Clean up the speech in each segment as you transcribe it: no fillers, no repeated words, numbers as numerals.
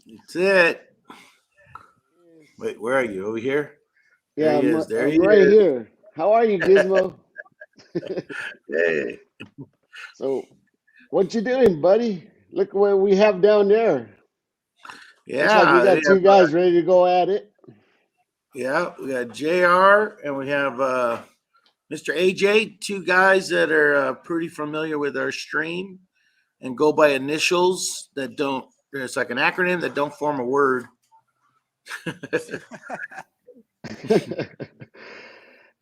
That's it. Wait, where are you? Over here? There Yeah, he is. There he I'm right is. here. How are you, Gizmo? Hey. So, what you doing, buddy? Look what we have down there. Looks like we Yeah, got two guys ready to go at it. yeah. We got JR and we have Mr. AJ, two guys that are pretty familiar with our stream and go by initials that don't. It's like an acronym that don't form a word.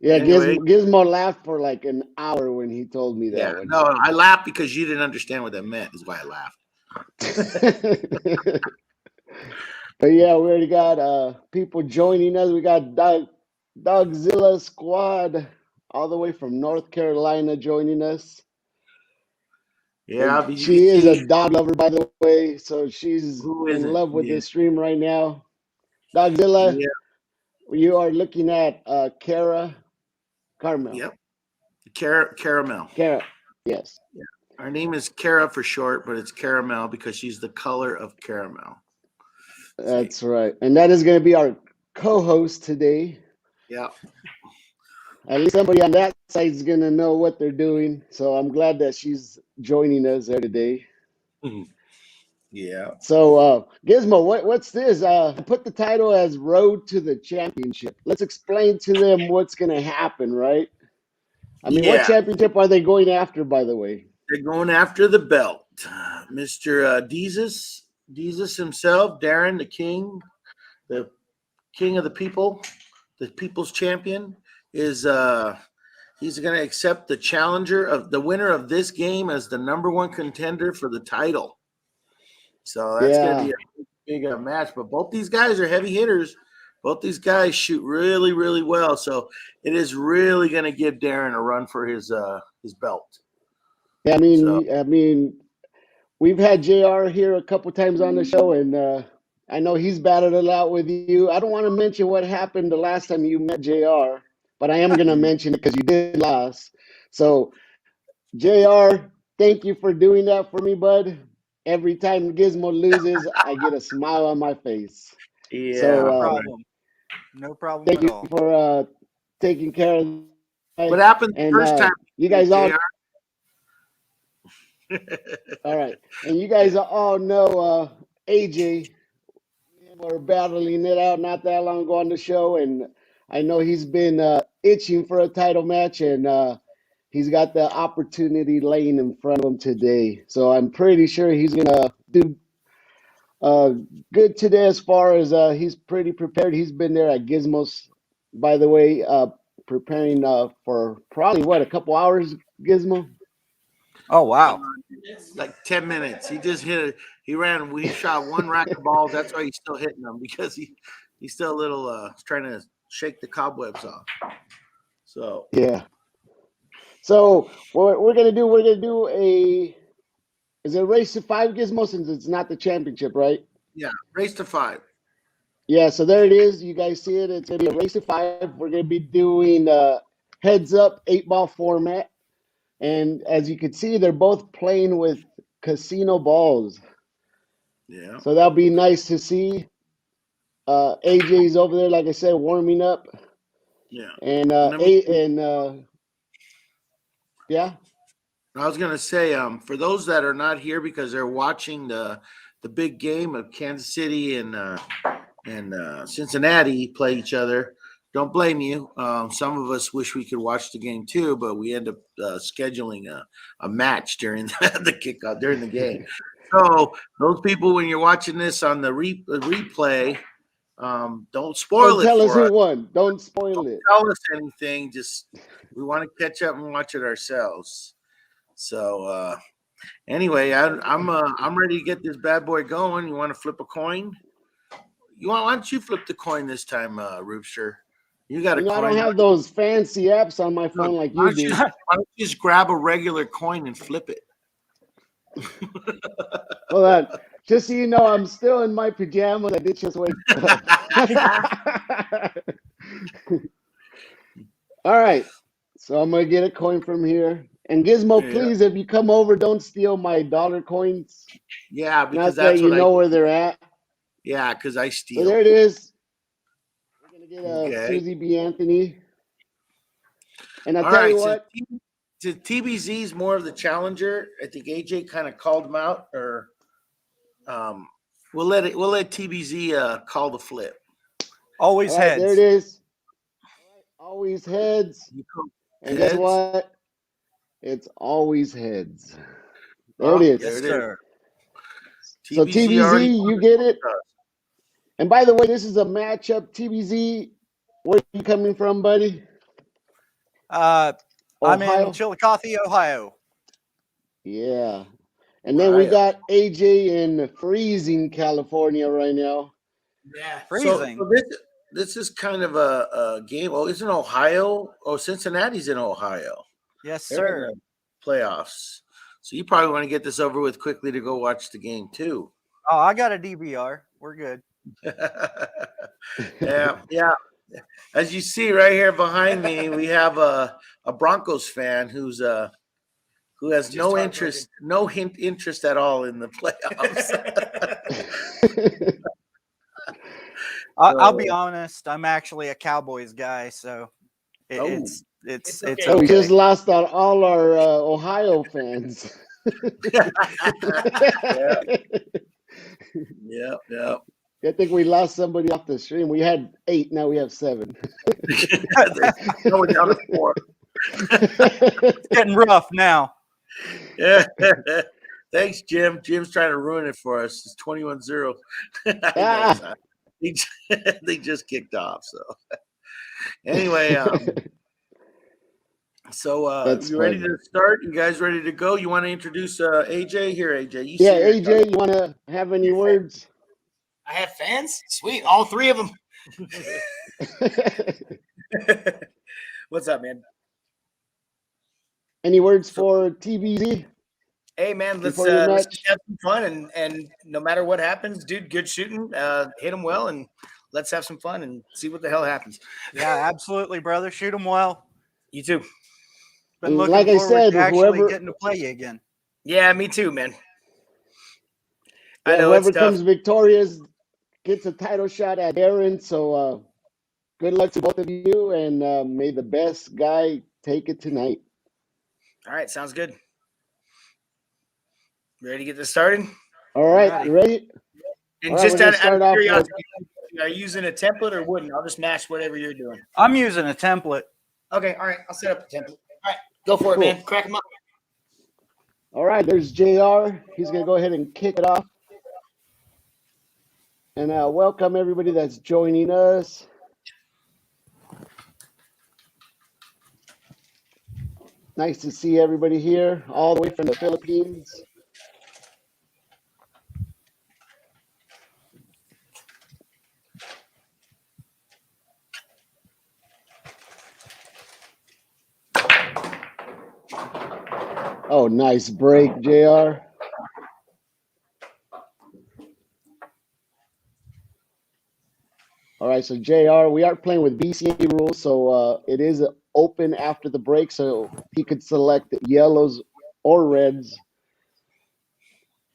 Yeah, Anyway, Gizmo laughed for like an hour when he told me yeah. that one. No, I laughed because you didn't understand what that meant. Is why I laughed. But yeah, we already got people joining us. We got Dogzilla Squad all the way from North Carolina joining us. Yeah, And but you can she is a see dog lover, by the way, so she's who in isn't. love with Yeah, this stream right now. Dogzilla, yeah, you are looking at Kara Carmel. yep. Caramel. Kara, yes, Yeah. Her name is Cara for short, but it's caramel because she's the color of caramel. See, that's right. And that is going to be our co-host today. yeah, At least somebody on that side is going to know what they're doing. So I'm glad that she's joining us there today. yeah, So, Gizmo, what's this? Put the title as Road to the Championship. Let's explain to them what's going to happen, right? I mean, what yeah. championship are they going after, by the way? They're going after the belt. Mr. Jesus himself, Darren, the king of the people, the people's champion, is he's going to accept the challenger of the winner of this game as the number one contender for the title. So that's going to be Yeah. a big match. But both these guys are heavy hitters. Both these guys shoot really, really well. So it is really going to give Darren a run for his belt. Yeah, So I mean, we've had JR here a couple times on the show, and I know he's battled it out with you. I don't want to mention what happened the last time you met JR, but I am going to mention it because you did last. So, JR, thank you for doing that for me, bud. Every time Gizmo loses, I get a smile on my face. So, yeah, No right. problem. No problem thank at you all. for taking care of that. What happened the And first time you you did guys it, all, JR? all right. And you guys all know AJ. We're battling it out not that long ago on the show, and I know he's been itching for a title match, and he's got the opportunity laying in front of him today. So I'm pretty sure he's gonna do uh, good today as far as he's pretty prepared. He's been there at Gizmos, by the way, preparing for probably what, a couple hours, Gizmo. Oh, wow. Like 10 minutes. He just hit it. He ran. We shot one rack of balls. That's why he's still hitting them because he's still a little trying to shake the cobwebs off. So Yeah. So what we're gonna do, a, is it a race to five, Gizmo, since it's not the championship, right? yeah, race to five. Yeah, so there it is. You guys see it. It's gonna be a race to five. We're gonna be doing heads up 8 ball format, and as you can see, they're both playing with casino balls. Yeah, So that'll be nice to see. AJ's over there, like I said, warming up, yeah. and And let me. yeah, I was gonna say, for those that are not here because they're watching the big game of Kansas City and Cincinnati play each other. Don't blame you. Some of us wish we could watch the game too, but we end up scheduling a match during the kickoff during the game. So those people, when you're watching this on the replay, don't spoil don't it tell us for who us. won. Don't Don't spoil it. tell us anything. Just we want to catch up and watch it ourselves. So anyway, I'm ready to get this bad boy going. You want to flip a coin? Why don't you flip the coin this time, Rooster? You got a I don't coin. have those fancy apps on my Look, phone like you do. why don't you just grab a regular coin and flip it? Hold on. Just so you know, I'm still in my pajamas. I did just wake up. All right. So I'm gonna get a coin from here. And Gizmo, Yeah, please, if you come over, don't steal my dollar coins. yeah, because Not that that's you what I know do. where they're at. Yeah, because I So steal. there it is. We're gonna get Okay. Susie B. Anthony. And I'll All tell right. you So what. TBZ is more of the challenger. I think AJ kind of called him out, or we'll let TBZ call the flip. Always All right, there it heads. is. All right, always heads. You call And guess heads. what? It's always heads. There Oh, it is. there Yes, it is. sir. So TBZ already. TBZ, you get it. And by the way, this is a matchup. TBZ, where are you coming from, buddy? I'm in Ohio? Chillicothe, Ohio. Yeah. And then we Ohio. got AJ in freezing California right now. Yeah. Freezing. So this is kind of a game. Oh, isn't Ohio? Oh, Cincinnati's in Ohio. Yes, They're in sir. the playoffs. So you probably want to get this over with quickly to go watch the game too. Oh, I got a DVR. We're good. Yeah. As you see right here behind me, we have a Broncos fan who has Just no interest, interest at all in the playoffs. I'll be honest. I'm actually a Cowboys guy, so Oh. it's It's So we okay. just lost on all our Ohio fans. Yeah. I think we lost somebody off the stream. We had 8, now we have 7. Now we're down to 4. It's getting rough now. Yeah. Thanks, Jim. Jim's trying to ruin it for us. It's 21-0. They just kicked off. So anyway, That's you ready funny. to start? You guys ready to go? You want to introduce AJ? Here, AJ. You Yeah, see AJ, you want to have any words? I have fans. Sweet, all 3 of them. What's up, man? Any words for TBZ? Hey, man, let's Before your let's match? have some fun and no matter what happens, dude, good shooting. Hit them well and let's have some fun and see what the hell happens. Yeah, absolutely, brother. Shoot them well. You too. Been And looking like I forward said, to actually whoever getting to play you again. Yeah, me too, man. I yeah, know it's whoever tough. comes victorious gets a title shot at Aaron. So good luck to both of you, and may the best guy take it tonight. All right, sounds good. Ready to get this started? All right, you ready? And All right, just we're gonna out start of off curiosity, are you using a template or wooden? I'll just match whatever you're doing. I'm using a template. Okay, all right. I'll set up the template. All right, go for Cool. it, man. Crack them up. All right, there's JR. He's going to go ahead and kick it off. And welcome everybody that's joining us. Nice to see everybody here, all the way from the Philippines. Oh, nice break, JR. All right, so JR, we are playing with BCA rules, so it is open after the break, so he could select yellows or reds.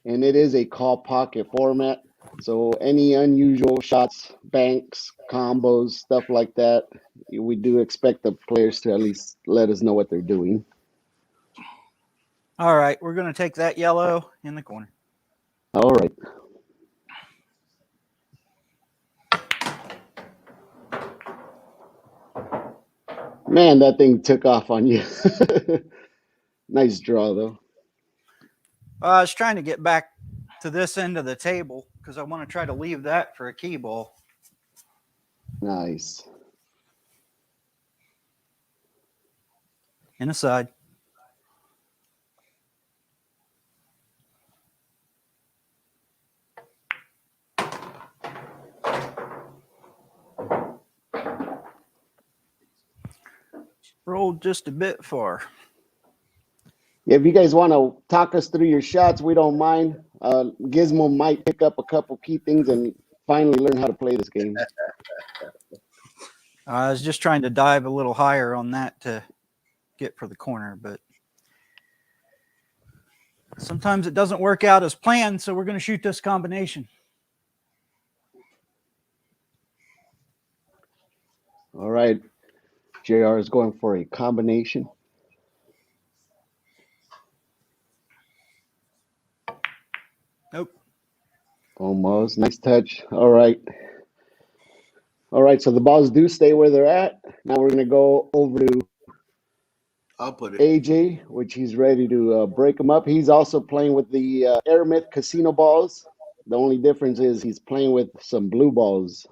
And it is a call pocket format, so any unusual shots, banks, combos, stuff like that, we do expect the players to at least let us know what they're doing. All right, we're going to take that yellow in the corner. All right. Man, that thing took off on you. Nice draw, though. I was trying to get back to this end of the table because I want to try to leave that for a key ball. Nice. In the side. Rolled just a bit far. If you guys want to talk us through your shots, we don't mind. Gizmo might pick up a couple key things and finally learn how to play this game. I was just trying to dive a little higher on that to get for the corner, but sometimes it doesn't work out as planned, so we're going to shoot this combination. All right. JR is going for a combination. Nope. Almost. Nice touch. All right. All right. So the balls do stay where they're at. Now we're going to go over to I'll put it. AJ, which he's ready to break them up. He's also playing with the Air Myth casino balls. The only difference is he's playing with some blue balls.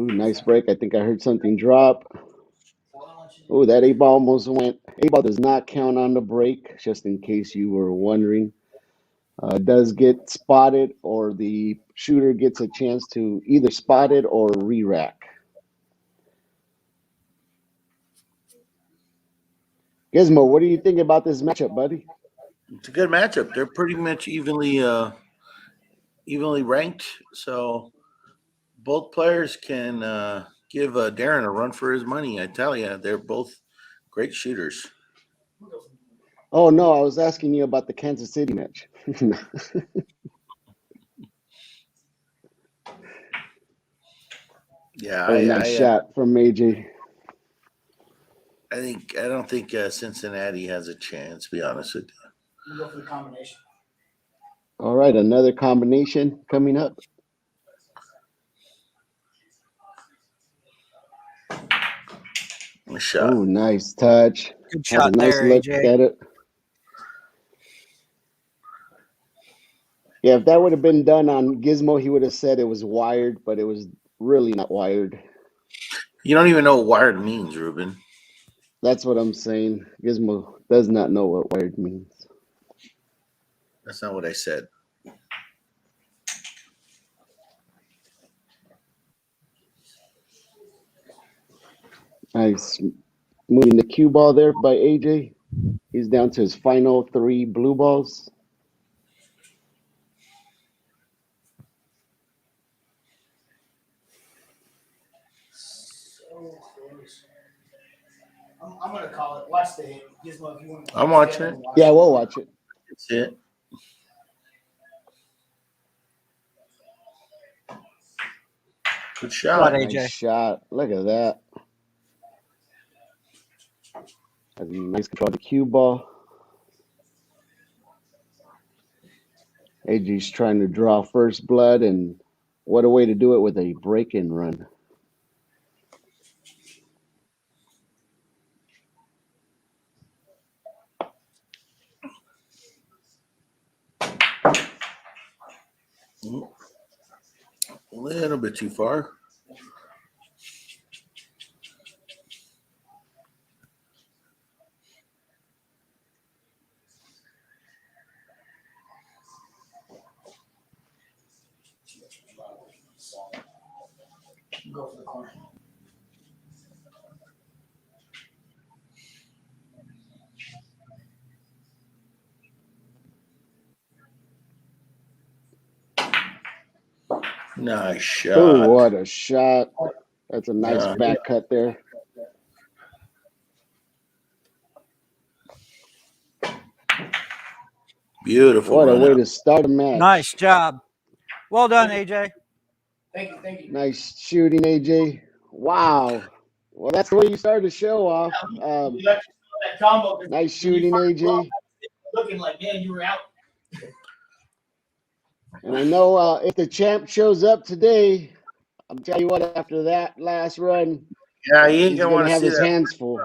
Ooh, nice break. I think I heard something drop. Oh, that 8 ball almost went. 8 ball does not count on the break, just in case you were wondering. It does get spotted, or the shooter gets a chance to either spot it or re-rack. Gizmo, what do you think about this matchup, buddy? It's a good matchup. They're pretty much evenly ranked. So both players can give Darren a run for his money. I tell you, they're both great shooters. Oh, no, I was asking you about the Kansas City match. Yeah, Oh, nice shot from AJ. I don't think Cincinnati has a chance. To be honest with you. We'll go for the combination. All right, another combination coming up. Nice shot. Oh, nice touch. Good Has a shot nice there, look AJ. at it. Yeah, if that would have been done on Gizmo, he would have said it was wired, but it was really not wired. You don't even know what wired means, Ruben. That's what I'm saying. Gizmo does not know what wired means. That's not what I said. Nice. Moving the cue ball there by AJ. He's down to his final 3 blue balls. So close. I'm gonna call it. Watch the hit. Gizmo, if you want. I'm watching it. Yeah, we'll watch it. That's it. Good shot. AJ. Nice shot. Look at that. Has a nice control of the cue ball. AJ's trying to draw first blood, and what a way to do it with a break-in run. A little bit too far. Go for the corner. Nice shot. Oh, what a shot. That's a nice Yeah. back cut there. Beautiful. What a run way out. to start a match. Nice job. Well done, AJ. Thank you. Thank you. Nice shooting, AJ. Wow. Well, that's the way you started the show off. You let that combo. Nice shooting, AJ. Looking like, man, you were out. And I know if the champ shows up today, I'll tell you what, after that last run, Yeah, he ain't he's gonna going want to to have see his that. hands full.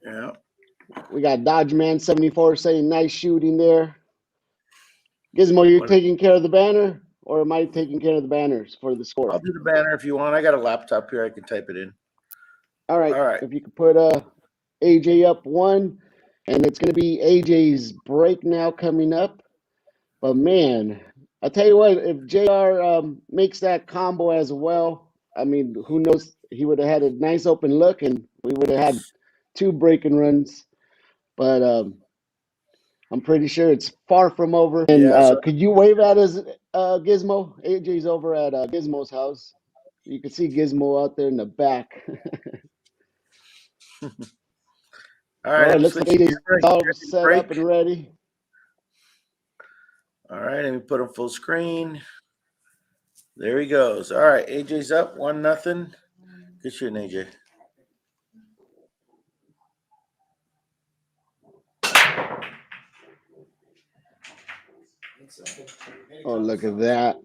Yeah. We got Dodge Man 74 saying nice shooting there. Gizmo, you're taking care of the banner, or am I taking care of the banners for the score? I'll do the banner if you want. I got a laptop here. I can type it in. All right. All right. If you could put AJ up 1, and it's going to be AJ's break now coming up. But man, I tell you what, if JR makes that combo as well, I mean, who knows? He would have had a nice open look, and we would have had 2 break-and runs. But I'm pretty sure it's far from over. And Yeah. So could you wave at us, Gizmo? AJ's over at Gizmo's house. You can see Gizmo out there in the back. All All right, right, let me looks like switch AJ's camera. all set Break. up and ready. All right, let me put him full screen. There he goes. All right, AJ's up 1-0. Good shooting, AJ. Oh, look at that.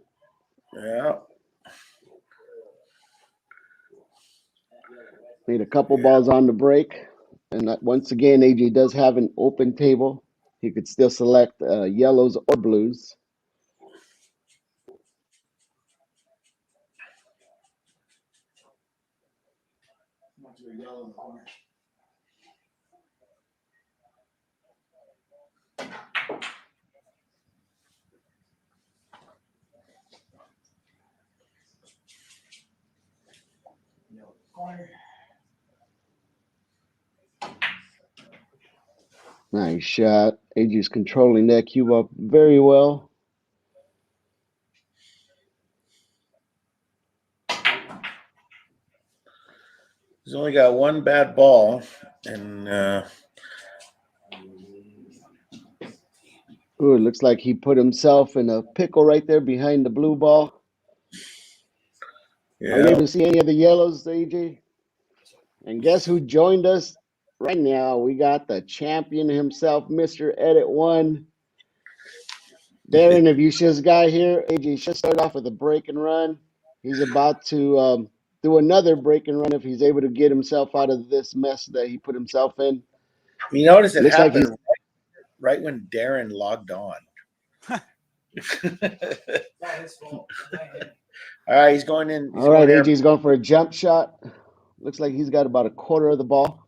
Yeah. Made a couple balls on the break. And once again, AJ does have an open table. He could still select yellows or blues. Nice shot. AJ's controlling that cube up very well. He's only got one bad ball, and Ooh, it looks like he put himself in a pickle right there behind the blue ball. Are you yeah. able to see any of the yellows, AJ? And guess who joined us right now? We got the champion himself, Mr. Edit One. Darren, if you just got here, AJ should start off with a break and run. He's about to do another break and run if he's able to get himself out of this mess that he put himself in. You notice it Looks like happened right when Darren logged on. All right, he's going in. He's All right, going there. AJ's going for a jump shot. Looks like he's got about a quarter of the ball.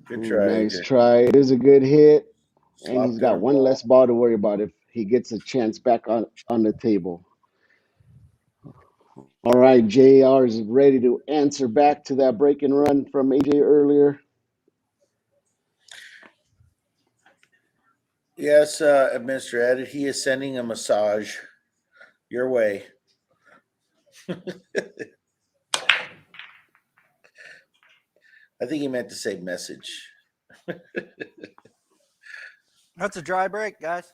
Good Ooh, try, nice AJ. try. It is a good hit. And Slop he's got dinner one ball. less ball to worry about if he gets a chance back on the table. All right, JR is ready to answer back to that break and run from AJ earlier. Yes, Mr. Edit. He is sending a massage your way. I think he meant to say message. That's a dry break, guys.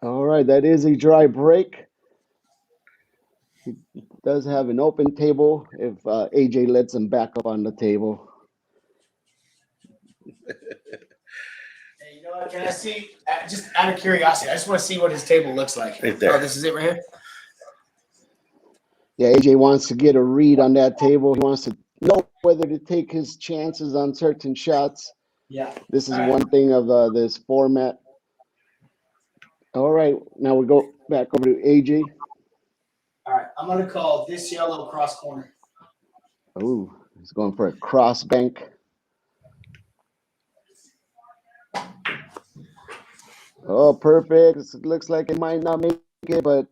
All right, that is a dry break. He does have an open table if AJ lets him back up on the table. Hey, you know what? Can I see? Just out of curiosity, I just want to see what his table looks like. Right there. Oh, this is it right here. Yeah, AJ wants to get a read on that table. He wants to know whether to take his chances on certain shots. Yeah. This is All right. one thing of this format. All right, now we go back over to AJ. All right. I'm gonna call this yellow cross corner. Oh, he's going for a cross bank. Oh, perfect. It looks like it might not make it, but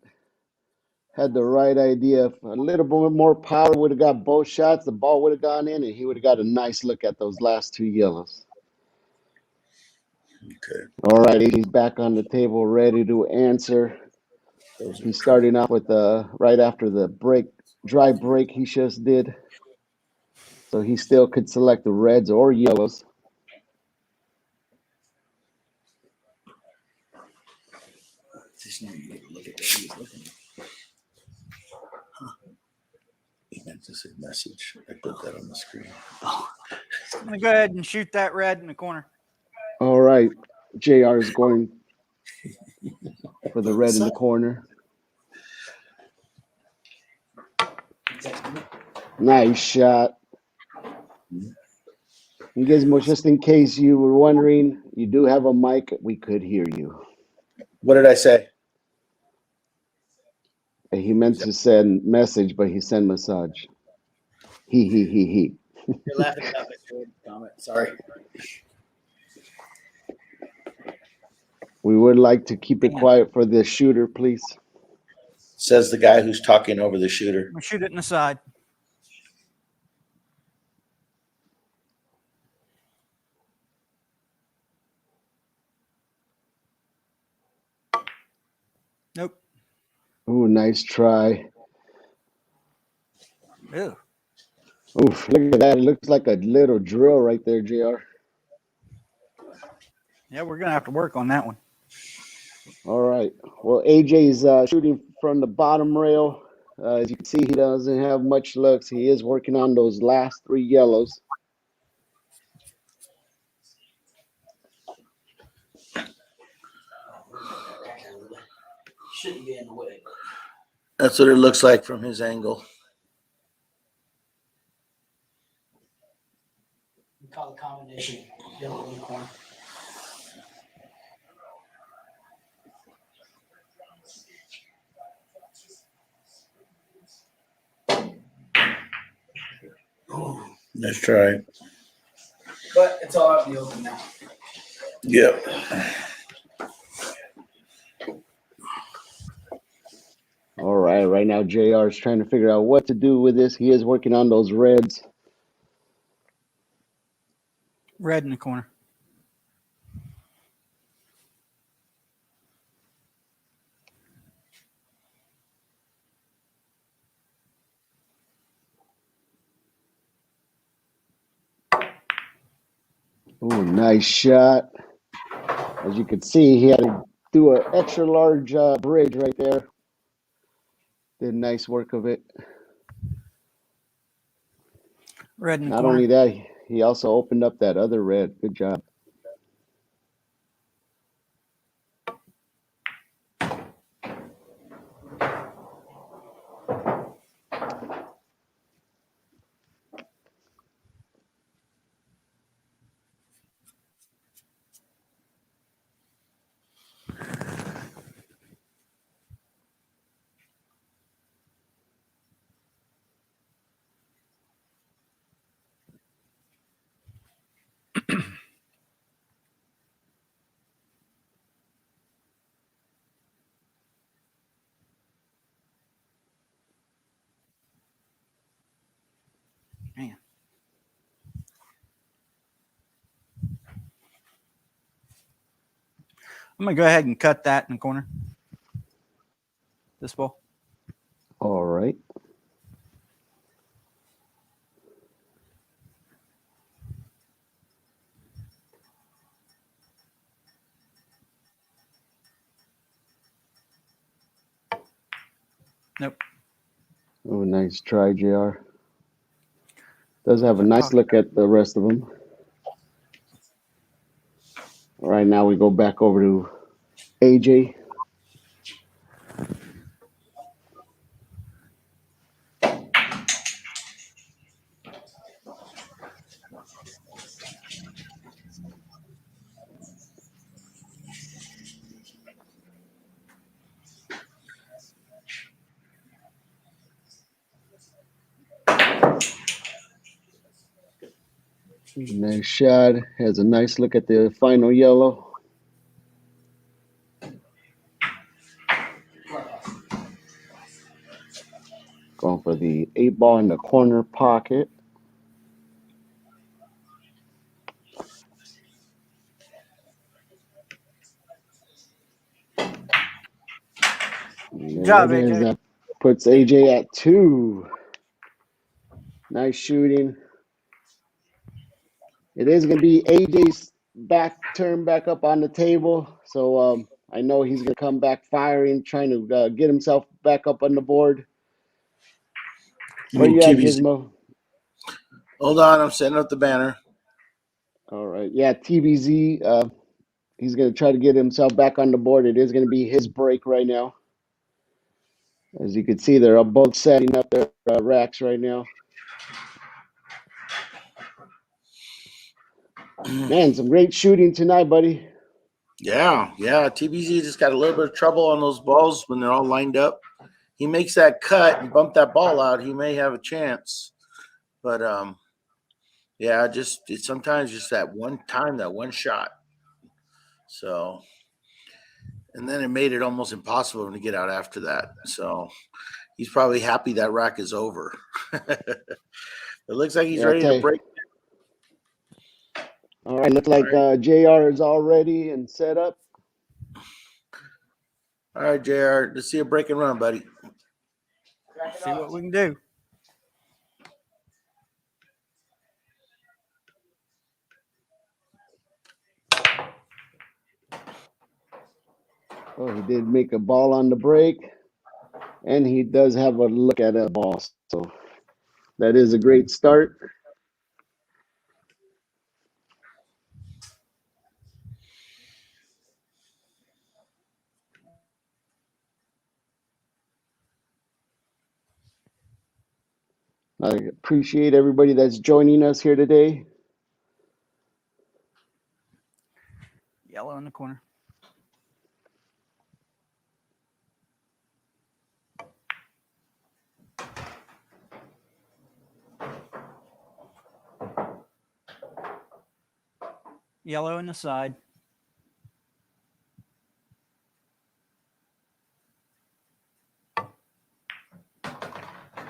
had the right idea. If a little bit more power would have got both shots, the ball would have gone in, and he would have got a nice look at those last two yellows. Okay. All right, AJ's back on the table, ready to answer. Those are He's starting off with right after the dry break he just did. So he still could select the reds or yellows. Just need to look at what he was looking at. He meant to say message. I put that on the screen. I'm gonna go ahead and shoot that red in the corner. All right, JR is going for the red in the corner. Nice shot. And Gizmo, just in case you were wondering, you do have a mic. We could hear you. What did I say? He meant to send message, but he sent massage. He. You're laughing it up. It's a comment. Sorry. We would like to keep it quiet for the shooter, please. Says the guy who's talking over the shooter. I'm gonna shoot it in the side. Nope. Ooh, nice try. Ew. Oof, look at that. It looks like a little drill right there, JR. Yeah, we're gonna have to work on that one. All right. Well, AJ's shooting from the bottom rail. As you can see, he doesn't have much luck. He is working on those last 3 yellows. Shouldn't be in the way. That's what it looks like from his angle. We call the combination yellow unicorn. Let's try. But it's all out in the open now. Yep. All right. Right now, JR is trying to figure out what to do with this. He is working on those reds. Red in the corner. Oh, nice shot. As you can see, he had to do an extra large bridge right there. Did nice work of it. Red in the Not corner. only that, he also opened up that other red. Good job. Man. I'm gonna go ahead and cut that in the corner. This ball. All right. Nope. Oh, nice try, JR. Does have a That nice pocket. look at the rest of them. All right, now we go back over to AJ. Nice shot. Has a nice look at the final yellow. Going for the 8-ball in the corner pocket. Good job, There it is. AJ. That puts AJ at 2. Nice shooting. It is going to be AJ's turn back up on the table. So I know he's going to come back firing, trying to get himself back up on the board. You Where mean you at, TBZ? Gizmo? Hold on, I'm setting up the banner. All right. Yeah, TBZ. He's going to try to get himself back on the board. It is going to be his break right now. As you can see, they're both setting up their racks right now. Man, some great shooting tonight, buddy. Yeah. TBZ just got a little bit of trouble on those balls when they're all lined up. He makes that cut and bump that ball out, he may have a chance. But yeah, it's sometimes just that one time, that one shot. So, and then it made it almost impossible to get out after that. So he's probably happy that rack is over. It looks like he's Yeah, I'll ready tell to you. break. All right, looks like JR is all ready and set up. All right, JR, let's see a break and run, buddy. See what we can do. Oh, he did make a ball on the break, and he does have a look at a ball. So that is a great start. I appreciate everybody that's joining us here today. Yellow in the corner. Yellow in the side.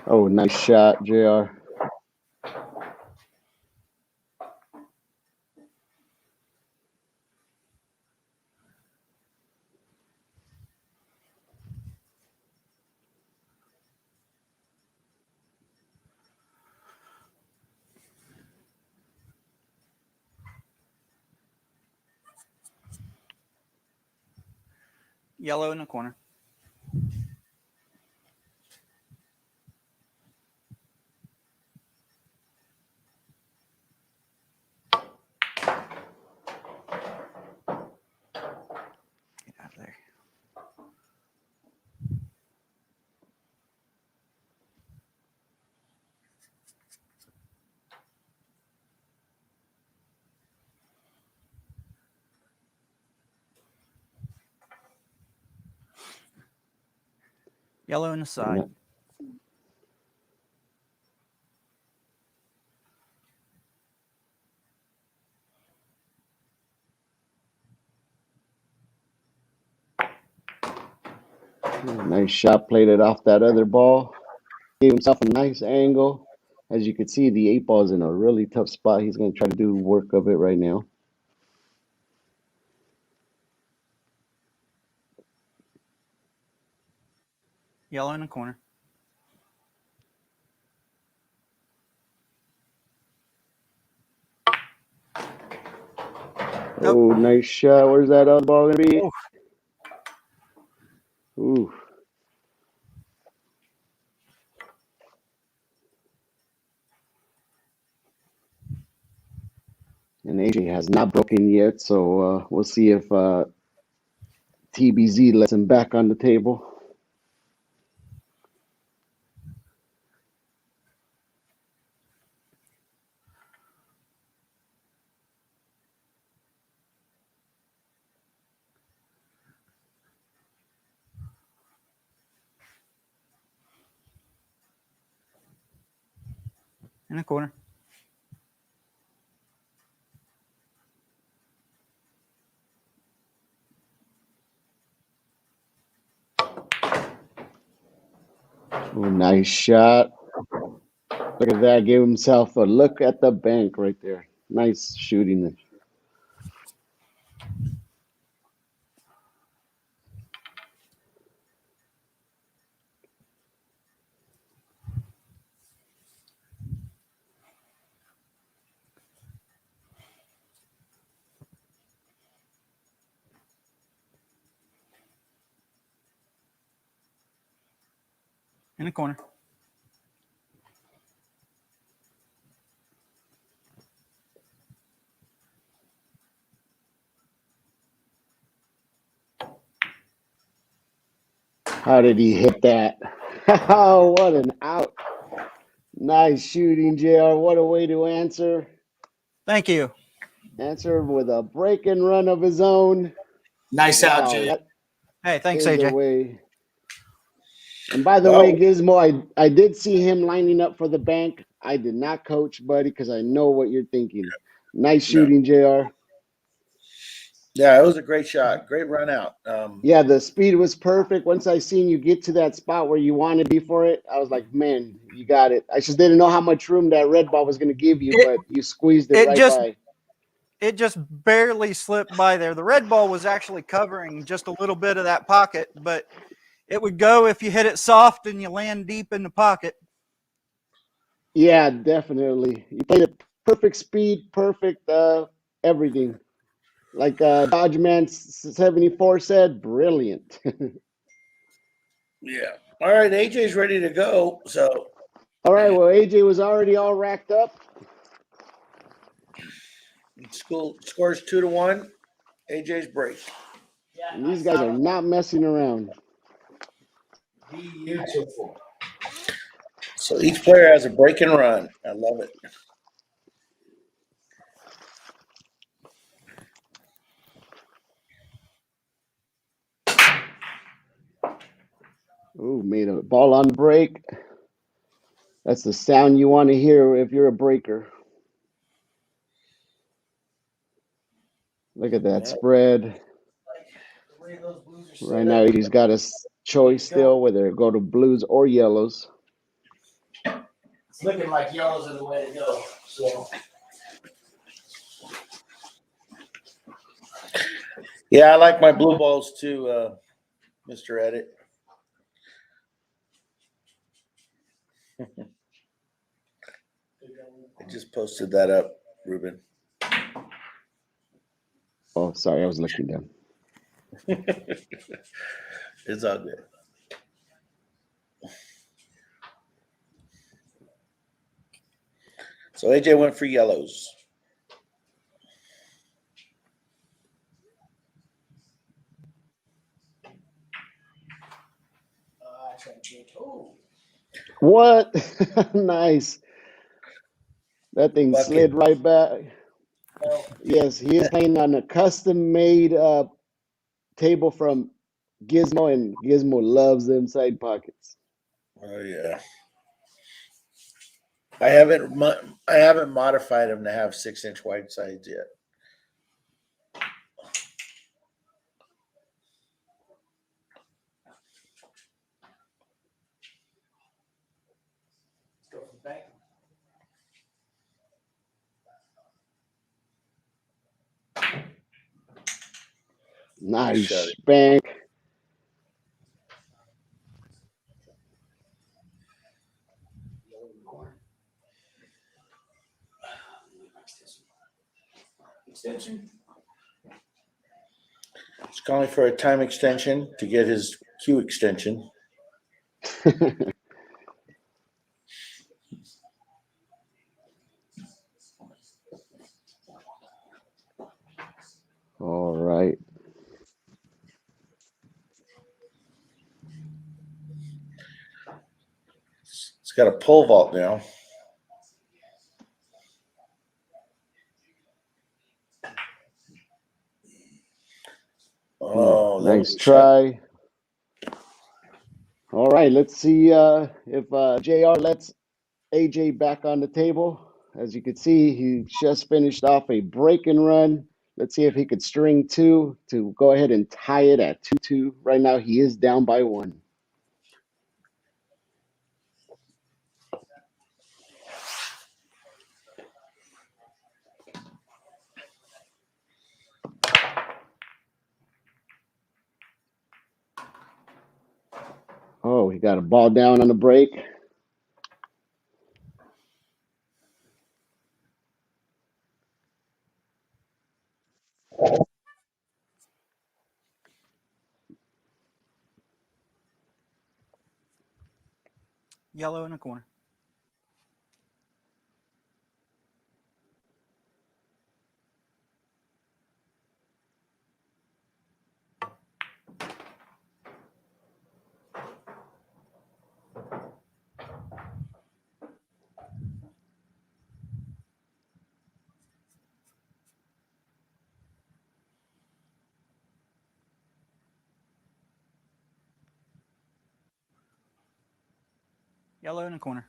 Oh, nice shot, JR. Yellow in the corner. Get out of there. Yellow in the side. Nice shot, played it off that other ball. Gave himself a nice angle. As you can see, the 8 ball is in a really tough spot. He's going to try to do work of it right now. Yellow in the corner. Oh, nice shot. Where's that other ball going to be? Ooh. And AJ has not broken yet, so we'll see if TBZ lets him back on the table. In the corner. Oh, nice shot. Look at that. Gave himself a look at the bank right there. Nice shooting. In the corner. How did he hit that? Oh, what an out. Nice shooting, JR. What a way to answer. Thank you. Answer with a break and run of his own. Nice out, Jay. That Hey, thanks, is a AJ. way. And by the way, Gizmo, I did see him lining up for the bank. I did not coach, buddy, because I know what you're thinking. Nice shooting, JR. Yeah, it was a great shot. Great run out. Yeah, the speed was perfect. Once I seen you get to that spot where you want to be for it, I was like, man, you got it. I just didn't know how much room that red ball was going to give you, but you squeezed it right by. It just barely slipped by there. The red ball was actually covering just a little bit of that pocket, but it would go if you hit it soft and you land deep in the pocket. Yeah, definitely. You played it perfect speed, perfect everything. Like Dodge Man 74 said, brilliant. Yeah. All right, AJ's ready to go. So All right, well, AJ was already all racked up. school scores 2-1. AJ's break. And these guys are not messing around. Beautiful. So each player has a break and run. I love it. Ooh, made a ball on the break. That's the sound you want to hear if you're a breaker. Look at that spread. Right now, he's got a choice still whether to go to blues or yellows. It's looking like yellows are the way to go. So Yeah, I like my blue balls too, Mr. Edit. I just posted that up, Ruben. Oh, sorry, I was looking down. It's all good. So AJ went for yellows. I try to change. Oh, What? Nice. That thing Bucket. slid right back. well, Yes, he is playing on a custom-made table from Gizmo, and Gizmo loves them side pockets. Oh yeah. I haven't modified them to have 6-inch wide sides yet. let's go from back. Nice shot. spank. Yellow in the corner. Extension. He's calling for a time extension to get his Q extension. All right. It's got a pole vault now. Oh, that was Nice a shot. try. All right, let's see if JR lets AJ back on the table. As you can see, he just finished off a break and run. Let's see if he could string two to go ahead and tie it at 2-2. Right now, he is down by one. Oh, he got a ball down on the break. Yellow in the corner. Yellow in the corner.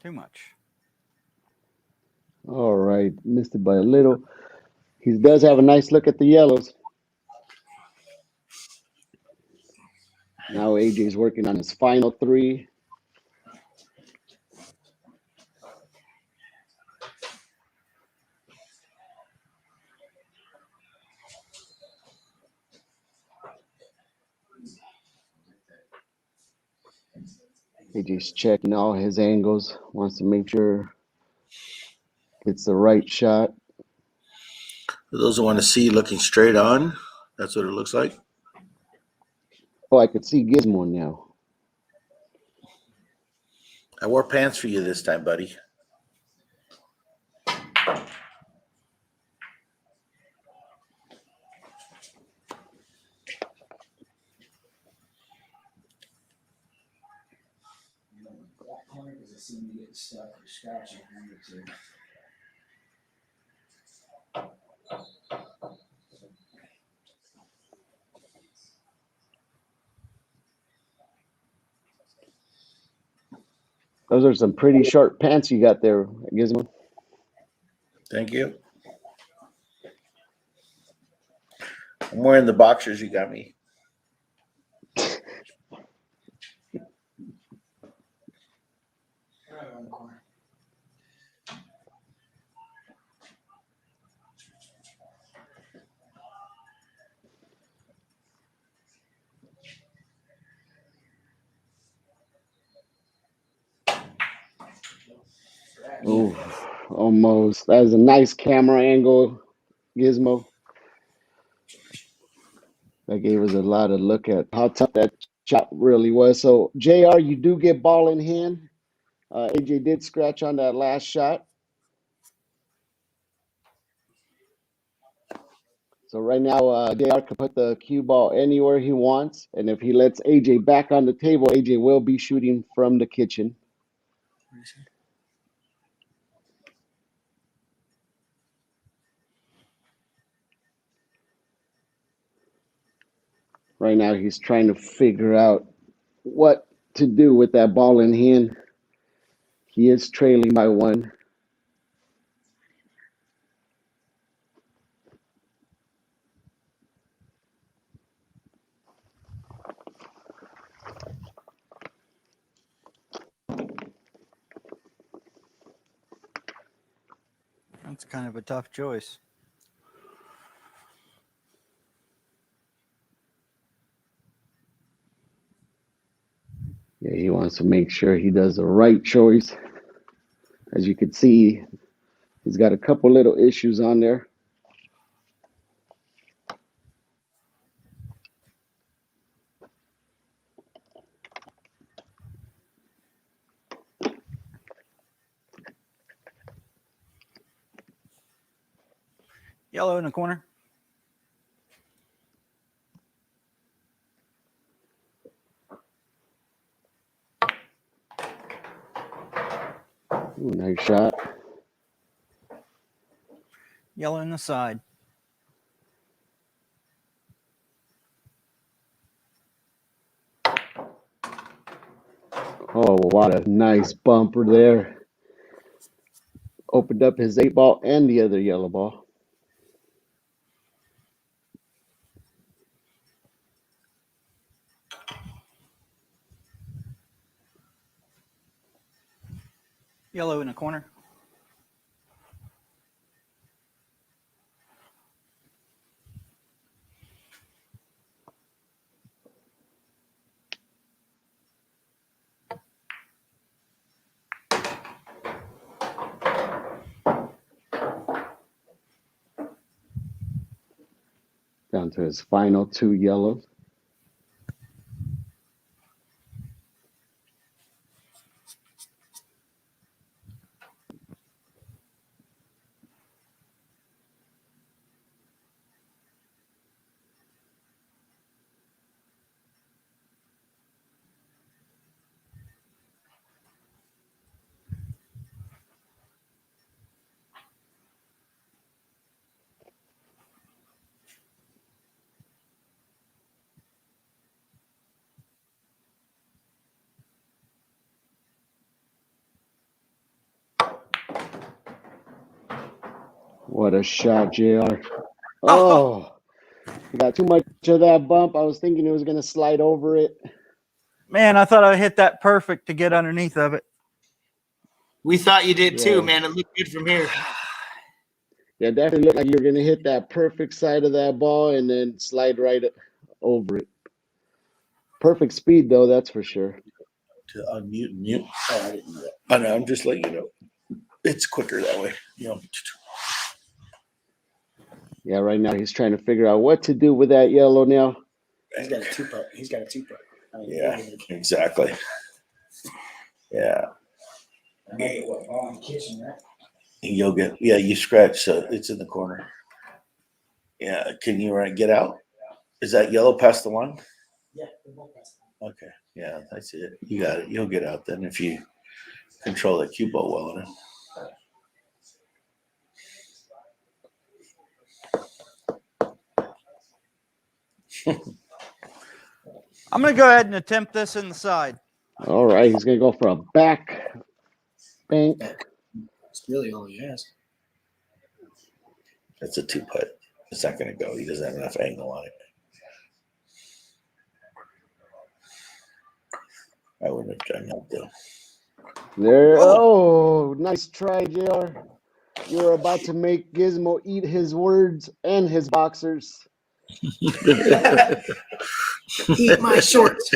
Too much. All right, missed it by a little. He does have a nice look at the yellows. Now AJ's working on his final three. AJ's checking all his angles, wants to make sure it's the right shot. For those who want to see looking straight on, that's what it looks like. Oh, I could see Gizmo now. I wore pants for you this time, buddy. Those are some pretty short pants you got there, Gizmo. Thank you. I'm wearing the boxers you got me. Ooh, almost. That was a nice camera angle, Gizmo. That gave us a lot of look at how tough that shot really was. So, JR, you do get ball in hand. AJ did scratch on that last shot. So right now, JR can put the cue ball anywhere he wants. And if he lets AJ back on the table, AJ will be shooting from the kitchen. Right now, he's trying to figure out what to do with that ball in hand. He is trailing by one. That's kind of a tough choice. Yeah, he wants to make sure he does the right choice. As you can see, he's got a couple little issues on there. Yellow in the corner. Ooh, nice shot. Yellow in the side. Oh, what a nice bumper there. Opened up his 8-ball and the other yellow ball. Yellow in the corner. Down to his final 2 yellows. What a shot, JR. Oh, he got too much of that bump. I was thinking he was going to slide over it. Man, I thought I hit that perfect to get underneath of it. We thought you did too, Yeah. man. It looked good from here. Yeah, definitely looked like you were going to hit that perfect side of that ball and then slide right over it. Perfect speed, though, that's for sure. to unmute and mute. Oh, I didn't know that. I know. I'm just letting you know. It's quicker that way. Yeah, right now he's trying to figure out what to do with that yellow now. He's got a two-putt. Yeah, exactly. Yeah. On the kitchen, right? You'll get, you scratch, so it's in the corner. Yeah, can you get out? Is that yellow past the one? Yeah, they're both past. Okay, yeah, that's it. You got it. You'll get out then if you control the cue ball well enough. I'm going to go ahead and attempt this in the side. All right, he's going to go for a back bank. That's really all he has. That's a 2-putt. It's not going to go. He doesn't have enough angle on it. I wouldn't have done that though. There. Oh, nice try, JR. You were about to make Gizmo eat his words and his boxers. Eat my shorts.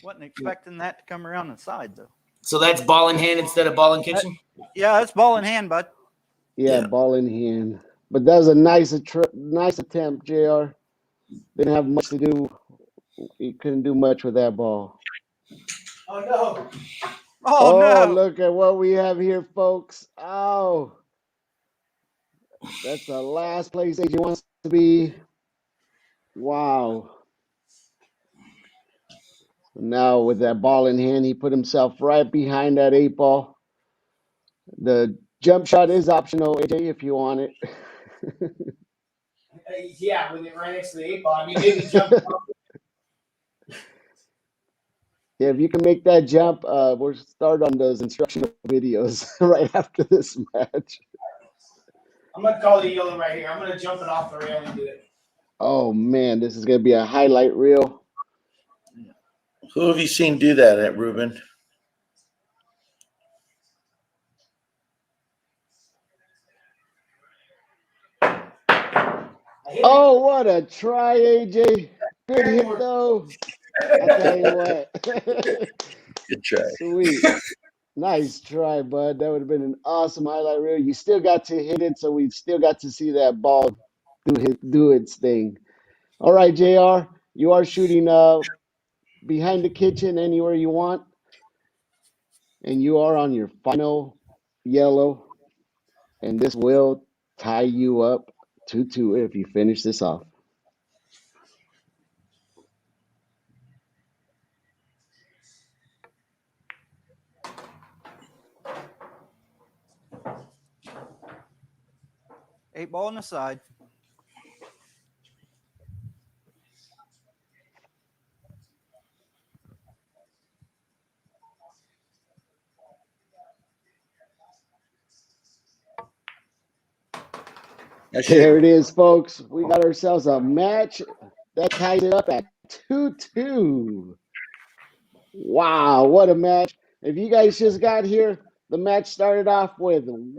Wasn't expecting that to come around the side, though. So that's ball in hand instead of ball in kitchen? Yeah, it's ball in hand, bud. Yeah, ball in hand. But that was a nice attempt, JR. Didn't have much to do. He couldn't do much with that ball. Oh, no. Oh, no. Look at what we have here, folks. Oh. That's the last place AJ wants to be. Wow. Now with that ball in hand, he put himself right behind that 8 ball. The jump shot is optional, AJ, if you want it. Yeah, with it right next to the 8 ball. I mean, maybe jump. Yeah, if you can make that jump, we'll start on those instructional videos right after this match. I'm going to call the yellow right here. I'm going to jump it off the rail and do it. Oh, man, this is going to be a highlight reel. Who have you seen do that at, Ruben? Oh, what a try, AJ. Good hit, though. I'll tell you what. Good try. Sweet. Nice try, bud. That would have been an awesome highlight reel. You still got to hit it, so we still got to see that ball do its thing. All right, JR, you are shooting behind the kitchen anywhere you want. And you are on your final yellow. And this will tie you up 2-2 if you finish this off. Eight ball on the side. There it is, folks. We got ourselves a match that ties it up at 2-2. Wow, what a match. If you guys just got here, the match started off with 1-0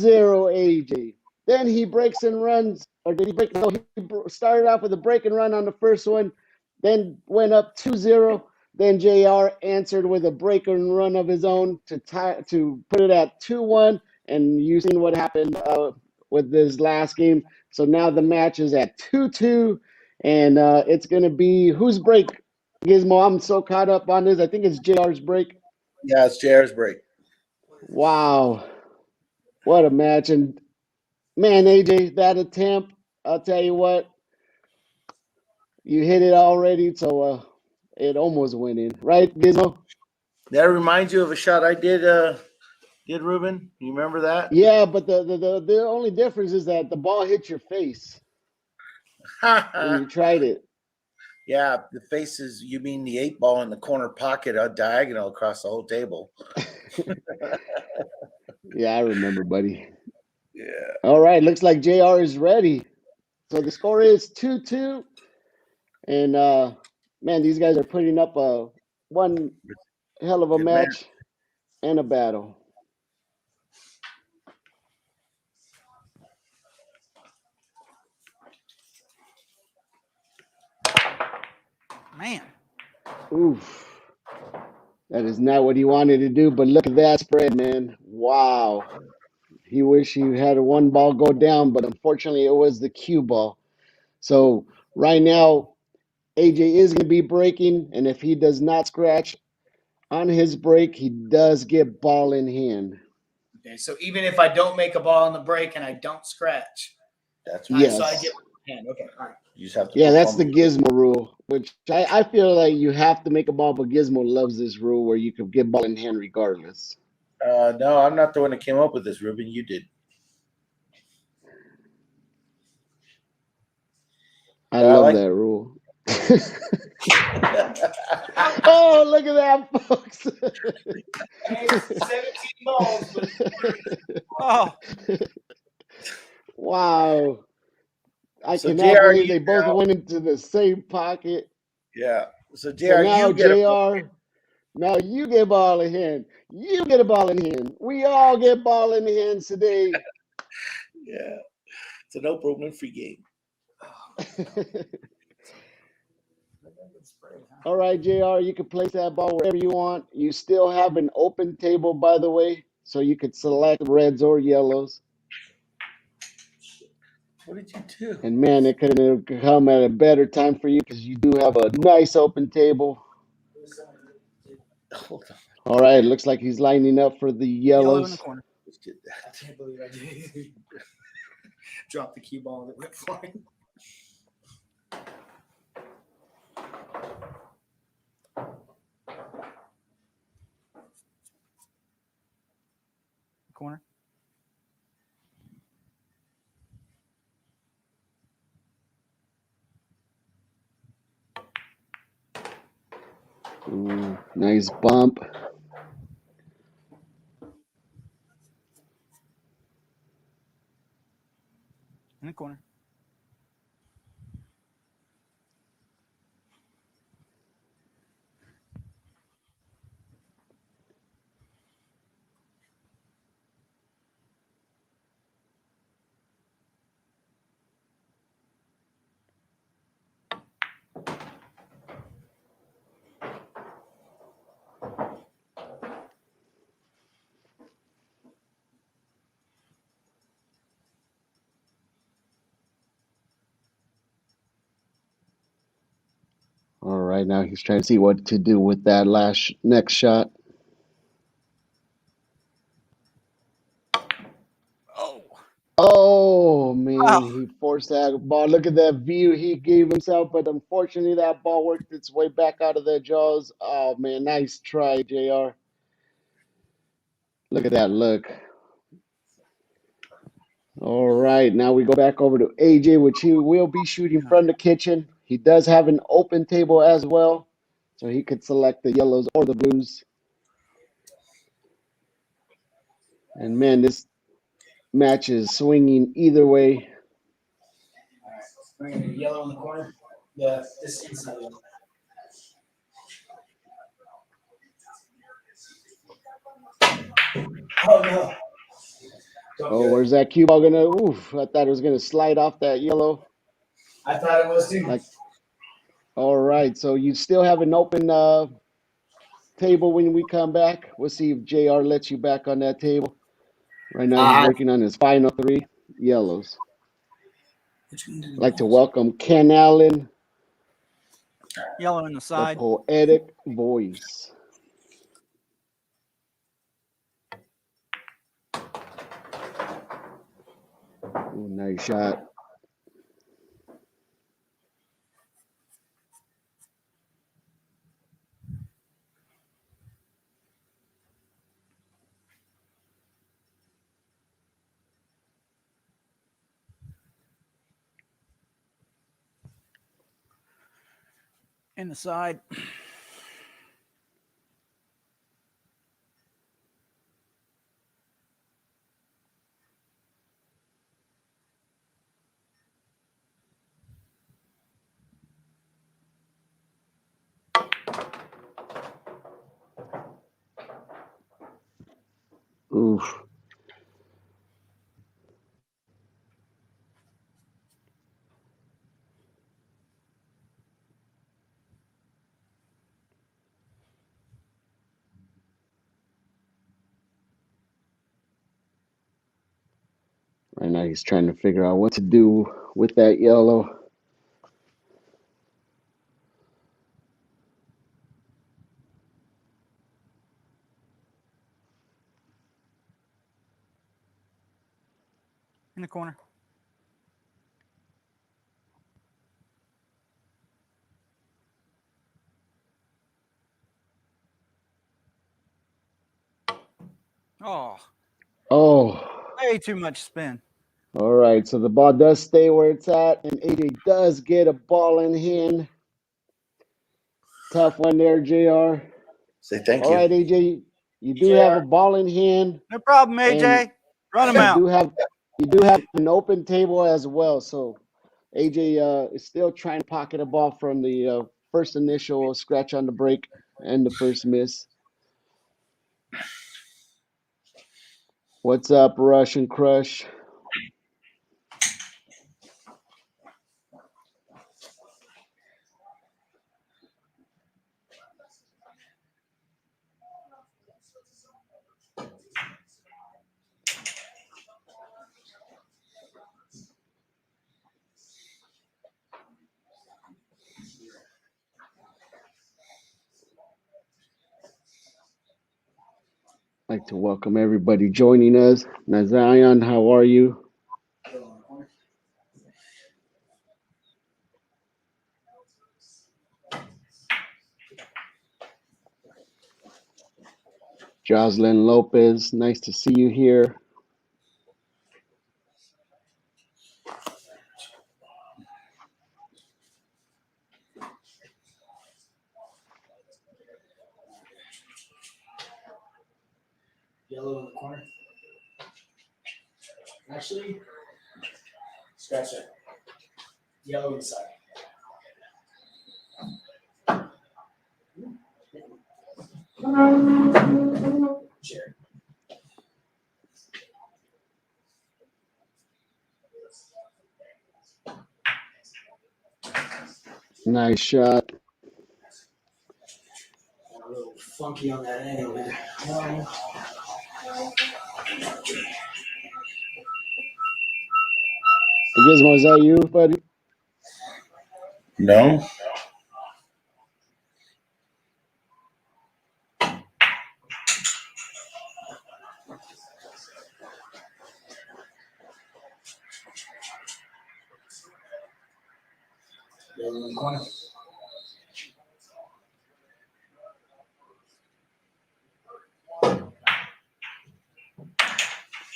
AJ. Then he breaks and runs, or did he break? No, he started off with a break and run on the first one, then went up 2-0. Then JR answered with a break and run of his own to put it at 2-1. And you seen what happened with this last game. So now the match is at 2-2, and it's going to be whose break? Gizmo, I'm so caught up on this. I think it's JR's break. Yeah, it's JR's break. Wow. What a match. And man, AJ, that attempt, I'll tell you what, you hit it already, so it almost went in. Right, Gizmo? That reminds you of a shot I did, Ruben? You remember that? Yeah, but the only difference is that the ball hit your face when you tried it. Yeah, the faces, you mean the 8 ball in the corner pocket, diagonal across the whole table. Yeah, I remember, buddy. Yeah. All right, looks like JR is ready. So the score is 2-2. And, man, these guys are putting up one hell of a match and a battle. Man. Oof. That is not what he wanted to do, but look at that spread, man. Wow. He wished he had a one ball go down, but unfortunately it was the cue ball. So right now, AJ is going to be breaking, and if he does not scratch on his break, he does get ball in hand. Okay, so even if I don't make a ball on the break and I don't scratch, That's Yes. so I get hand. Okay, all right. You just have to. Yeah, that's the perform. gizmo rule, which I feel like you have to make a ball, but Gizmo loves this rule where you can get ball in hand regardless. No, I'm not the one that came up with this, Ruben. You did. I Yeah, I love like that rule. Oh, look at that, folks. Hey, 17 balls, but Oh, Wow. I So cannot Jr. believe You they both now, went into the same pocket. yeah. So So Jr. now, You get a ball. JR, now you get ball in hand. You get a ball in hand. We all get ball in hands today. Yeah, it's an Oprah Winfrey game. All right, JR, you can place that ball wherever you want. You still have an open table, by the way, so you could select reds or yellows. What did you do? And man, it couldn't have come at a better time for you because you do have a nice open table. Hold on. All right, looks like he's lining up for the yellow in the yellows. corner. Let's get I that. can't believe I did. Dropped the cue ball that went flying. Corner. Ooh, nice bump. In the corner. All right, now he's trying to see what to do with that next shot. Oh. Oh man, Wow. he forced that ball. Look at that view he gave himself, but unfortunately that ball worked its way back out of their jaws. Oh man, nice try, JR. Look at that look. All right, now we go back over to AJ, which he will be shooting from the kitchen. He does have an open table as well, so he could select the yellows or the blues. And man, this match is swinging either way. All right, we're gonna do yellow in the corner. This inside yellow. Oh no! Don't Oh, do it. where's that cue ball gonna? Oof! I thought it was gonna slide off that yellow. I thought it was too. Like, all right, so you still have an open table when we come back. We'll see if JR lets you back on that table. Right now, he's Uh, working on his final three yellows. Which one did I'd like to welcome Ken Allen, Yellow in the the side. poetic voice. Ooh, nice shot. In the side. Oof. Right now he's trying to figure out what to do with that yellow. In the corner. Oh, Oh, way too much spin. all right. So the ball does stay where it's at, and AJ does get a ball in hand. Tough one there, JR. Say thank All you. right, AJ, you do have a ball in hand, No problem, and AJ. Run him you out. do have an open table as well. So AJ is still trying to pocket a ball from the first initial scratch on the break and the first miss. What's up, Russian Crush? I'd like to welcome everybody joining us. Nazayan, how are you? Jocelyn Lopez, nice to see you here. Yellow in the corner. Actually, scratch that. Yellow inside. Sure. Nice shot. A little funky on that angle there. Gizmo, is that you, buddy? No. Yellow in the corner.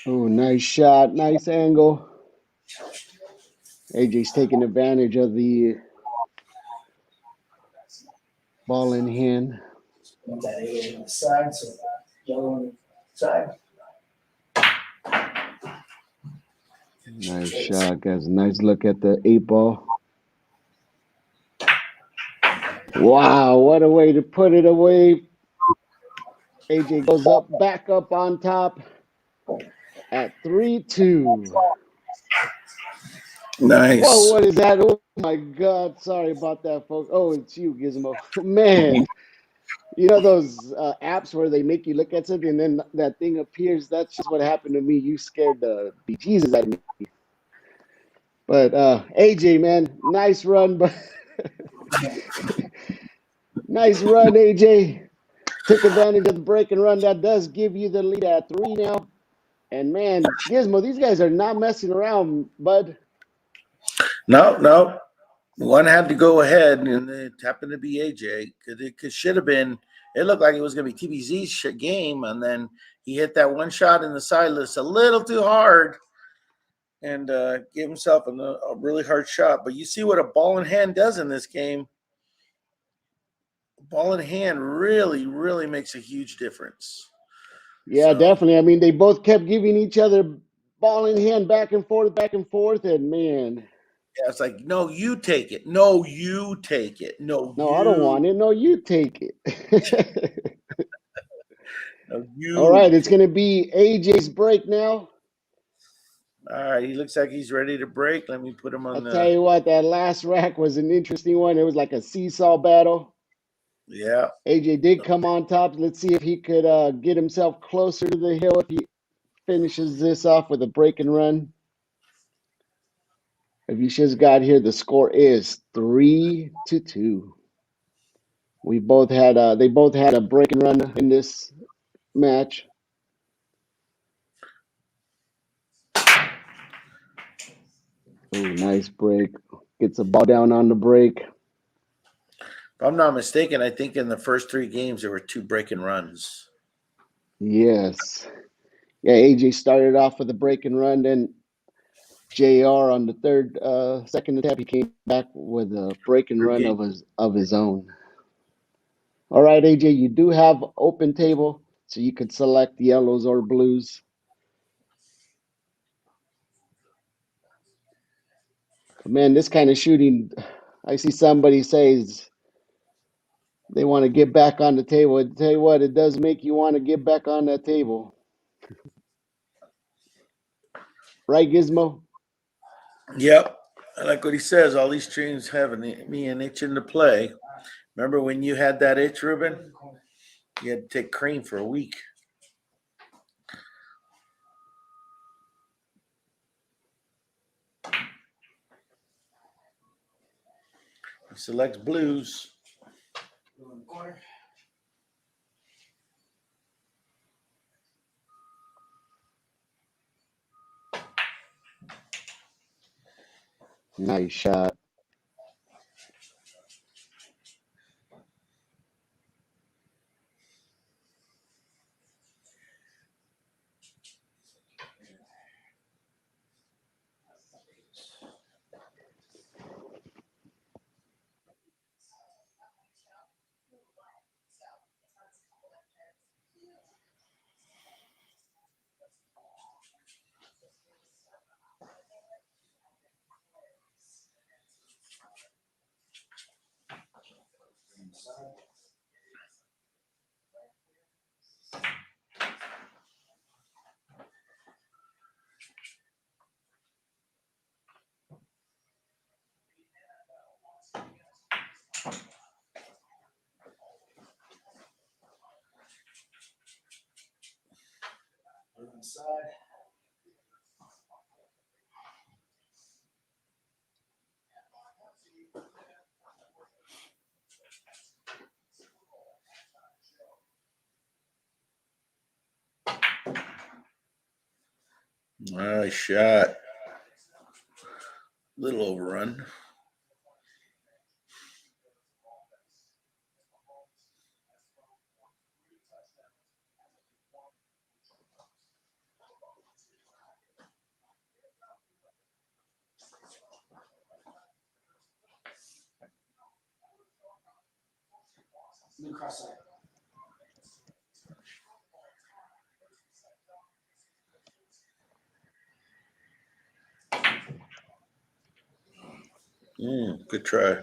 Oh, nice shot, nice angle. AJ's taking advantage of the ball in hand. Want that yellow on the side, so yellow on the side. Nice shot, guys. Nice look at the 8 ball. Wow, what a way to put it away. AJ goes back up on top at 3-2. Nice. Whoa, what is that? Oh my God. Sorry about that, folks. Oh, it's you, Gizmo. Man, you know those apps where they make you look at something and then that thing appears? That's just what happened to me. You scared the bejesus out of me. But AJ, man, nice run, but nice run, AJ. Took advantage of the break and run. That does give you the lead at 3 now. And man, Gizmo, these guys are not messing around, bud. No. One had to go ahead, and it happened to be AJ because it should have been. It looked like it was going to be TBZ's game, and then he hit that one shot in the sideless a little too hard, and gave himself a really hard shot. But you see what a ball in hand does in this game. Ball in hand really, really makes a huge difference. Yeah, So, definitely. I mean, they both kept giving each other ball in hand back and forth, and man, yeah, it's like, no, you take it. No, you take it. No, no, I don't want it. No, you take it. No, All right, it's going to be AJ's break now. All right, he looks like he's ready to break. Let me put him on I'll the. tell you what, that last rack was an interesting one. It was like a seesaw battle. Yeah. AJ did come on top. Let's see if he could get himself closer to the hill if he finishes this off with a break and run. If you just got here, the score is 3-2. We both had they both had a break and run in this match. Oh, nice break. Gets the ball down on the break. If I'm not mistaken, I think in the first 3 games there were 2 break and runs. Yes. Yeah, AJ started off with a break and run, then JR on the second attempt, he came back with a break and run of his own. All right, AJ, you do have open table, so you could select yellows or blues. Man, this kind of shooting, I see somebody says they want to get back on the table. I tell you what, it does make you want to get back on that table. Right, Gizmo? Yep. I like what he says. All these streams have me an itching to play. Remember when you had that itch, Ruben? You had to take cream for a week. He selects blues. Nice shot. Nice shot. Little overrun. Good try.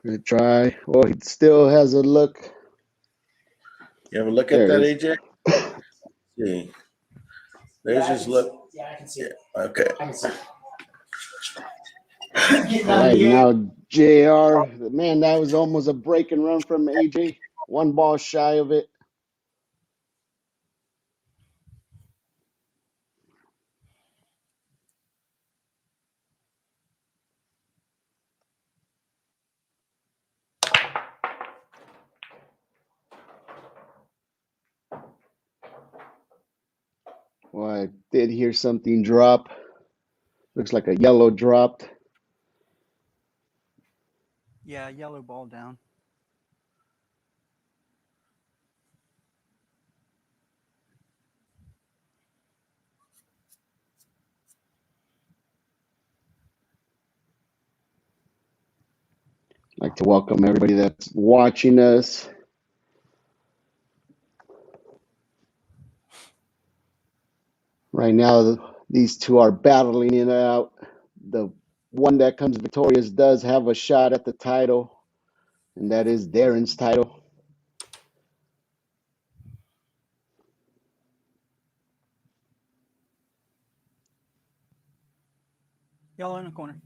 Good try. Well, he still has a look. You have a look at There that, it is. AJ? See. There's his look. Yeah, I can see it. Okay. I can see it. All right, now JR. Man, that was almost a break and run from AJ. One ball shy of it. Well, I did hear something drop. Looks like a yellow dropped. Yeah, yellow ball down. I'd like to welcome everybody that's watching us. Right now, these two are battling it out. The one that comes victorious does have a shot at the title, and that is Darren's title. Yellow in the corner.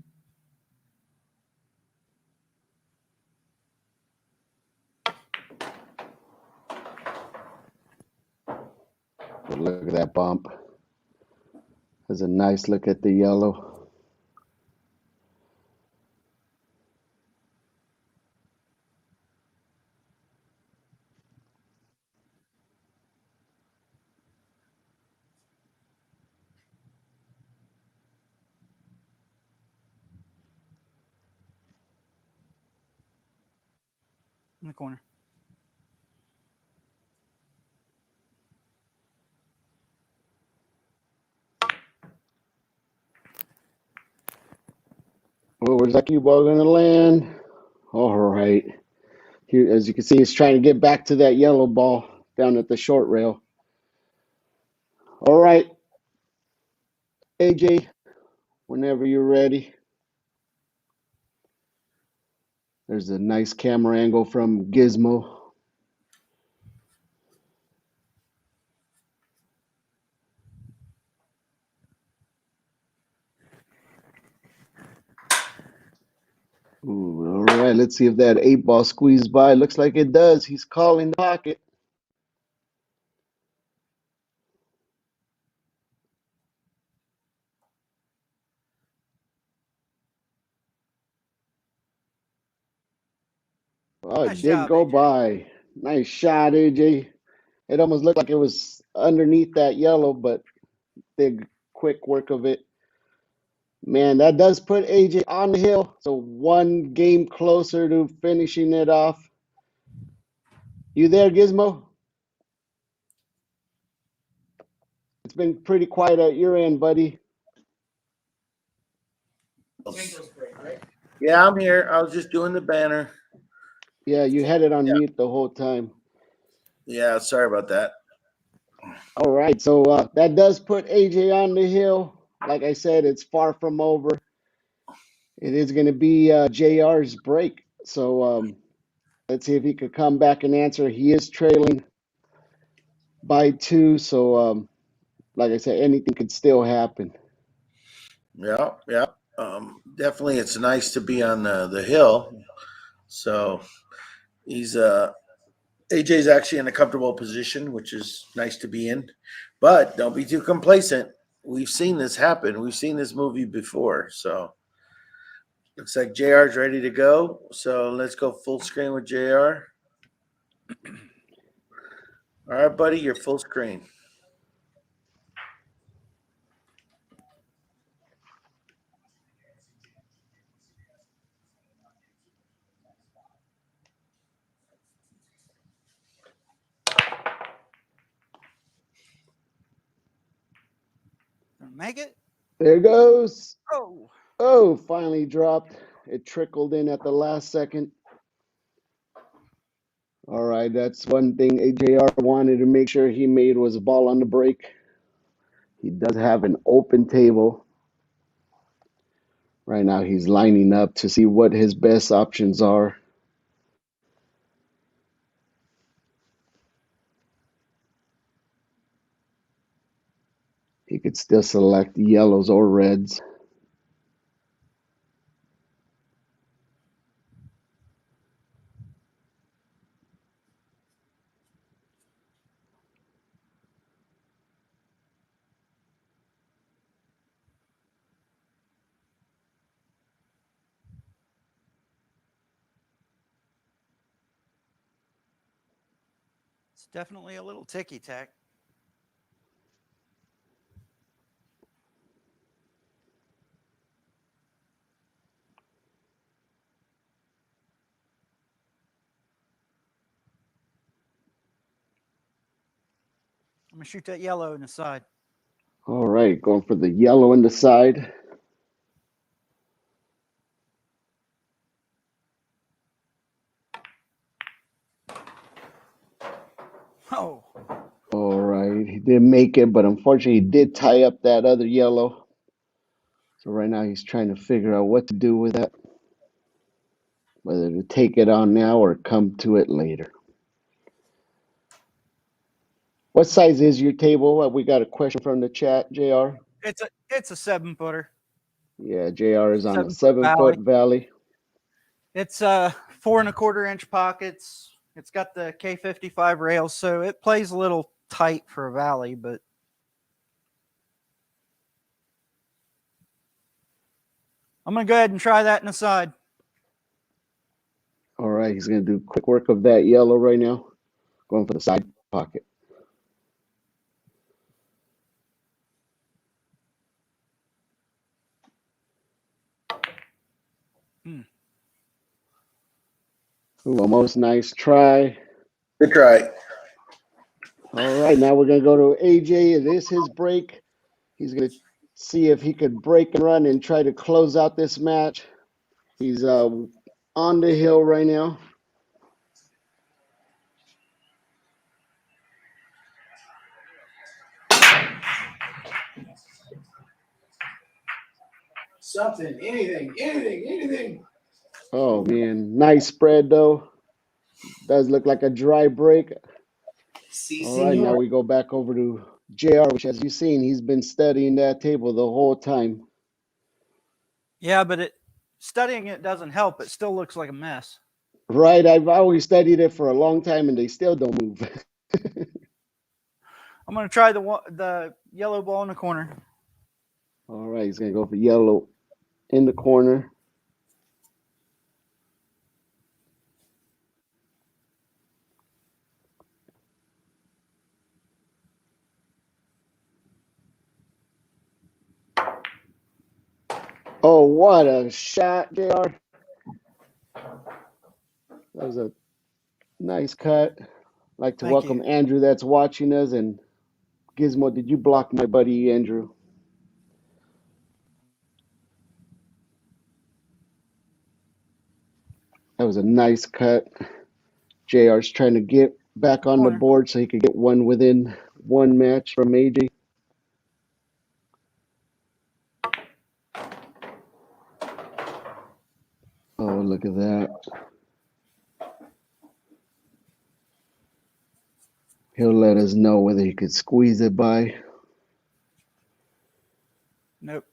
But look at that bump. There's a nice look at the yellow. in the corner. Oh, where's that cue ball going to land? All right. Here, as you can see, he's trying to get back to that yellow ball down at the short rail. All right, AJ, whenever you're ready. There's a nice camera angle from Gizmo. Ooh, all right, let's see if that 8-ball squeezed by. Looks like it does. He's calling the pocket. Oh, it Nice did job, go AJ. by. Nice shot, AJ. It almost looked like it was underneath that yellow, but big, quick work of it. Man, that does put AJ on the hill. So one game closer to finishing it off. You there, Gizmo? It's been pretty quiet at your end, buddy. Yeah, I'm here. I was just doing the banner. Yeah, you had it on Yeah. mute the whole time. Yeah, sorry about that. All right, so that does put AJ on the hill. Like I said, it's far from over. It is going to be JR's break. So let's see if he could come back and answer. He is trailing by 2. So, like I said, anything could still happen. Yeah, yeah. Definitely, it's nice to be on the hill. So he's AJ's actually in a comfortable position, which is nice to be in. But don't be too complacent. We've seen this happen. We've seen this movie before. So looks like JR's ready to go. So let's go full screen with JR. All right, buddy, you're full screen. Make it. There it goes. Oh. Oh, finally dropped. It trickled in at the last second. All right, that's one thing AJR wanted to make sure he made was a ball on the break. He does have an open table. Right now he's lining up to see what his best options are. He could still select yellows or reds. It's definitely a little ticky tack. I'm gonna shoot that yellow in the side. All right, going for the yellow in the side. Oh. All right, he did make it, but unfortunately he did tie up that other yellow. So right now he's trying to figure out what to do with that, whether to take it on now or come to it later. What size is your table? We got a question from the chat, JR. It's a 7-footer. Yeah, JR is on a 7-foot 7-foot valley. It's 4 1/4-inch pockets. It's got the K55 rails, so it plays a little tight for a valley, but I'm gonna go ahead and try that in the side. All right, he's going to do quick work of that yellow right now. Going for the side pocket. Ooh, almost nice try. Good try. All right, now we're gonna go to AJ. It is his break. He's gonna see if he could break and run and try to close out this match. He's on the hill right now. Something, anything. Oh man, nice spread though. Does look like a dry break. Si, All right, now senor. we go back over to JR, which as you've seen, he's been studying that table the whole time. Yeah, but studying it doesn't help. It still looks like a mess. Right, I've always studied it for a long time and they still don't move. I'm going to try the yellow ball in the corner. All right, he's gonna go for yellow in the corner. Oh, what a shot, JR. That was a nice cut. I'd like to Thank welcome you. Andrew that's watching us. And Gizmo, did you block my buddy Andrew? That was a nice cut. JR's trying to get back on the Corner. board so he could get one within one match from AJ. Oh, look at that. He'll let us know whether he could squeeze it by. Nope.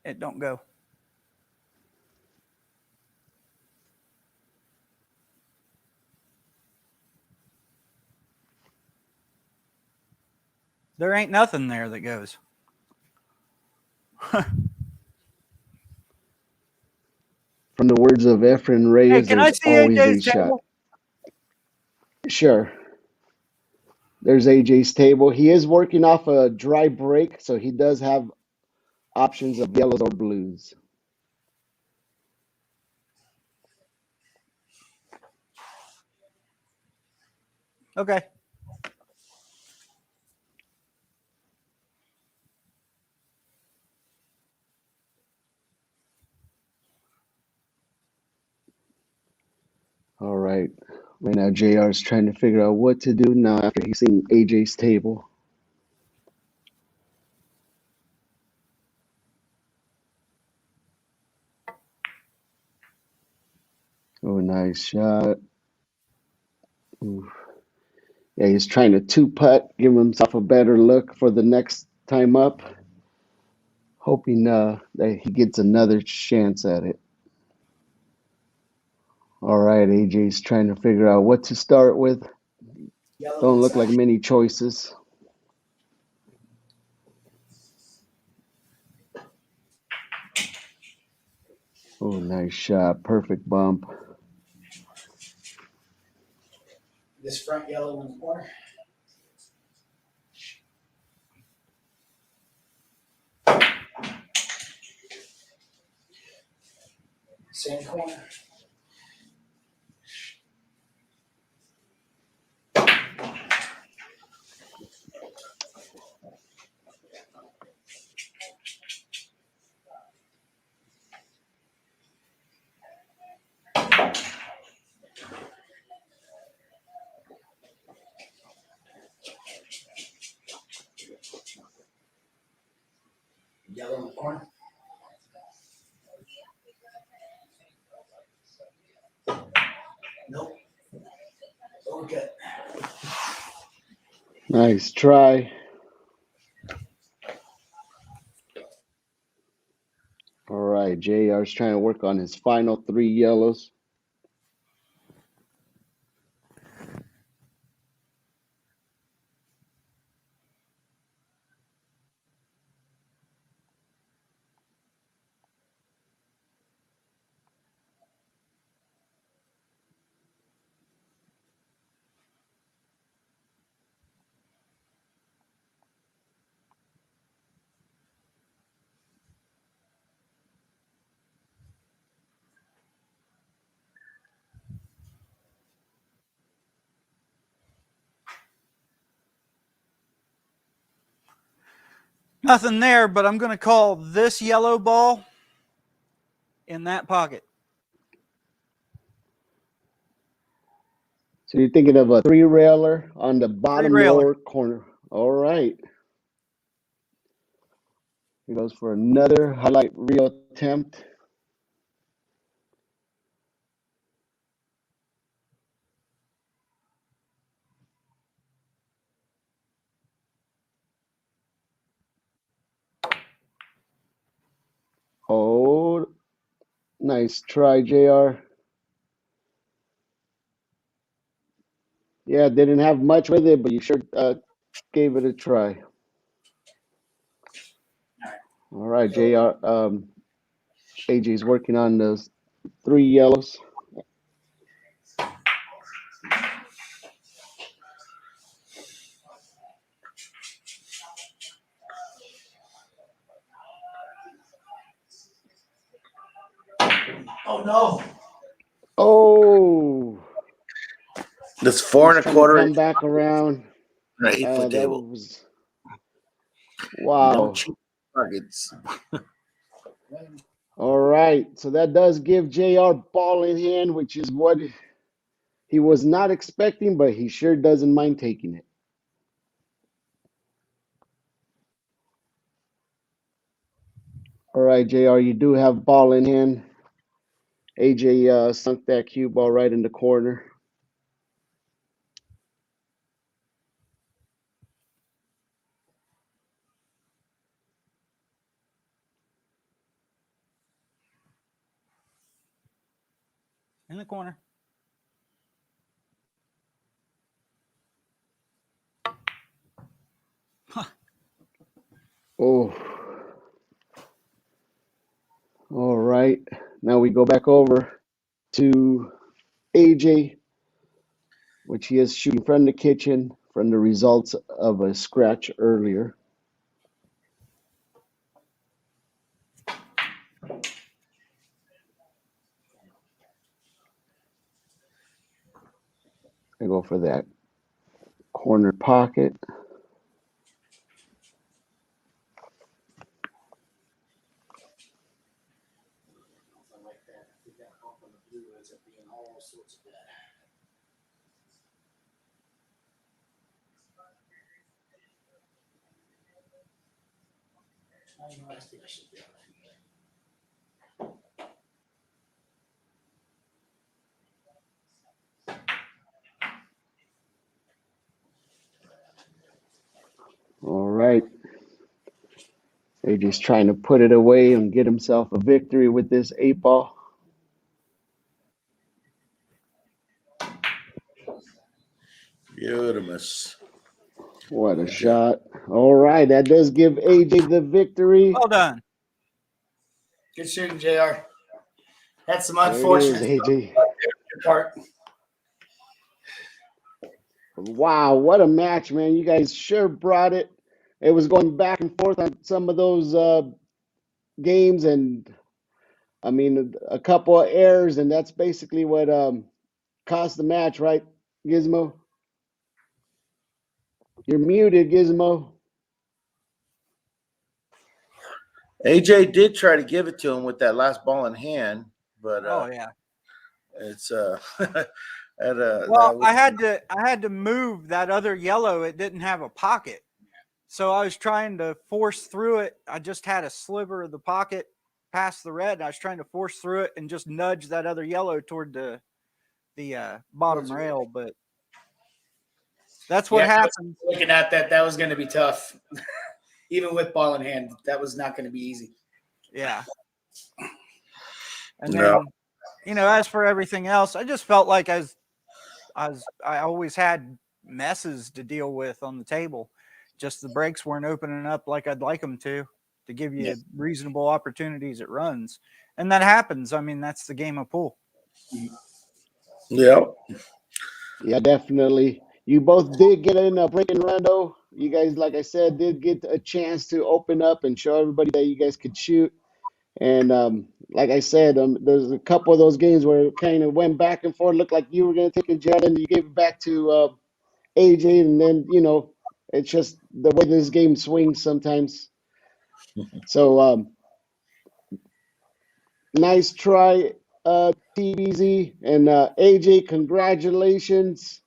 It don't go. There ain't nothing there that goes. From the words of Efren Hey, Reyes, can I there's see always a AJ's shot. table? Sure. There's AJ's table. He is working off a dry break, so he does have options of yellows or blues. Okay. All right. Right now, JR is trying to figure out what to do now after he's seen AJ's table. Oh, nice shot. Ooh. Yeah, he's trying to two-putt, give himself a better look for the next time up, hoping that he gets another chance at it. All right, AJ's trying to figure out what to start with. Yellow Don't look like inside. many choices. Oh, nice shot. Perfect bump. This front yellow in the corner. Same corner. Yellow in the corner. Nope. Okay. Nice try. All right, JR's trying to work on his final three yellows. Nothing there, but I'm going to call this yellow ball in that pocket. So you're thinking of a three-railer on the bottom Three-railer. lower corner. All right. He goes for another highlight reel attempt. Oh, nice try, JR. Yeah, didn't have much with it, but you sure gave it a try. All right, JR. AJ's working on those three yellows. Oh no! Oh, That's four he's and a trying to quarter come inch back around. on an 8-foot That table. was You wow. don't cheat targets. All right, so that does give JR ball in hand, which is what he was not expecting, but he sure doesn't mind taking it. All right, JR, you do have ball in hand. AJ sunk that cue ball right in the corner. In the corner. Oh. All right. Now we go back over to AJ, which he is shooting from the kitchen from the results of a scratch earlier. I go for that corner pocket. All right. AJ's trying to put it away and get himself a victory with this 8-ball. Beautiful. What a shot. All right. That does give AJ the victory. Well done. Good shooting, JR. That's some There it is, unfortunate AJ. part. Wow, what a match, man. You guys sure brought it. It was going back and forth on some of those games, and I mean, a couple of errors, and that's basically what cost the match, right, Gizmo? You're muted, Gizmo. AJ did try to give it to him with that last ball in hand, but Oh yeah. it's Well, I had to move that other yellow. It didn't have a pocket. So I was trying to force through it. I just had a sliver of the pocket past the red, and I was trying to force through it and just nudge that other yellow toward the bottom rail. But that's what happened. Looking at that, that was going to be tough. Even with ball in hand, that was not going to be easy. Yeah. And then, as for everything else, I just felt like I always had messes to deal with on the table. Just the breaks weren't opening up like I'd like them to give you reasonable opportunities at runs. And that happens. I mean, that's the game of pool. Yeah. Yeah, definitely. You both did get in a break and run, though. You guys, like I said, did get a chance to open up and show everybody that you guys could shoot. And like I said, there's a couple of those games where it kind of went back and forth. Looked like you were going to take a jet, and you gave it back to AJ. And then, it's just the way this game swings sometimes. So nice try, TBZ. And AJ, congratulations.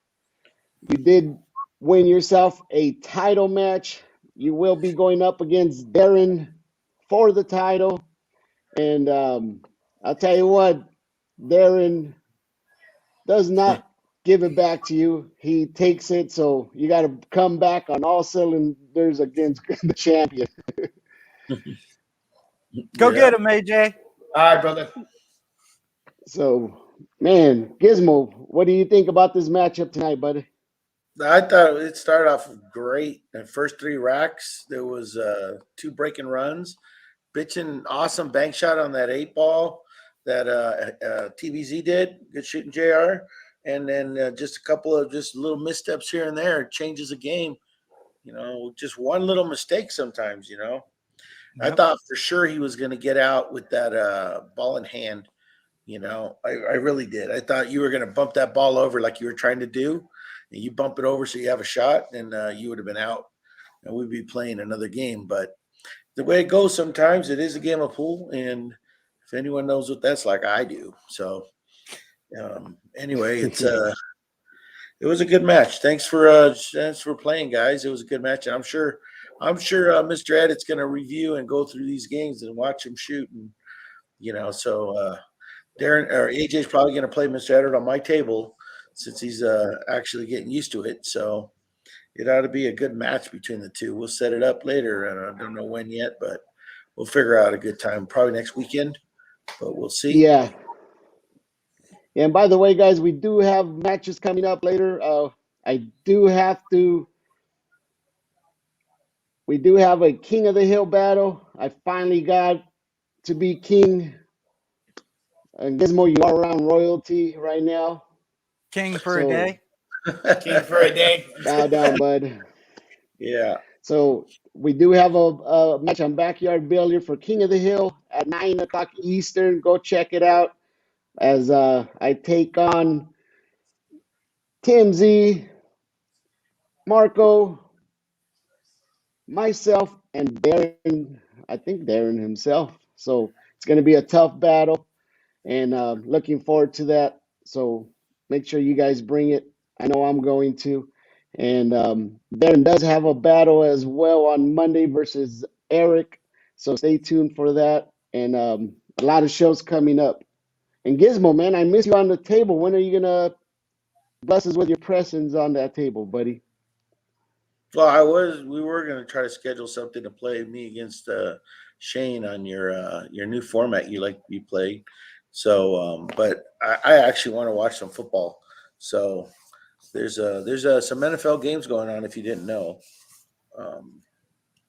You did win yourself a title match. You will be going up against Darren for the title. And I'll tell you what, Darren does not give it back to you. He takes it. So you got to come back on all cylinders against the champion. Go Yeah. get him, AJ. All right, brother. So, man, Gizmo, what do you think about this matchup tonight, buddy? I thought it started off great. The first 3 racks, there was 2 breaking runs. Bitchin' awesome bank shot on that 8 ball that TBZ did. Good shooting, JR. And then just a couple of just little missteps here and there changes the game. Just one little mistake sometimes. I Yep. thought for sure he was going to get out with that ball in hand. I really did. I thought you were going to bump that ball over like you were trying to do. And you bump it over so you have a shot, and you would have been out. And we'd be playing another game. But the way it goes sometimes, it is a game of pool. And if anyone knows what that's like, I do. So anyway, it was a good match. Thanks for playing, guys. It was a good match. And I'm sure Mr. Edit's going to review and go through these games and watch him shoot. And, so Darren or AJ's probably going to play Mr. Edit on my table since he's actually getting used to it. So it ought to be a good match between the two. We'll set it up later. And I don't know when yet, but we'll figure out a good time probably next weekend, but we'll see. Yeah. And by the way, guys, we do have matches coming up later. We do have a King of the Hill battle. I finally got to be king. And Gizmo, you are around royalty right now. King for a So- day. King for a day. Bow down, bud. Yeah. So we do have a match on Backyard Billiard for King of the Hill at 9 o'clock Eastern. Go check it out as I take on Tim Z, Marco, myself, and Darren. I think Darren himself. So it's going to be a tough battle, and looking forward to that. So make sure you guys bring it. I know I'm going to. And Darren does have a battle as well on Monday versus Eric. So stay tuned for that. And a lot of shows coming up. And Gizmo, man, I miss you on the table. When are you going to bless us with your presence on that table, buddy? Well, we were going to try to schedule something to play me against Shane on your new format you play. So, but I actually want to watch some football. So there's some NFL games going on if you didn't know.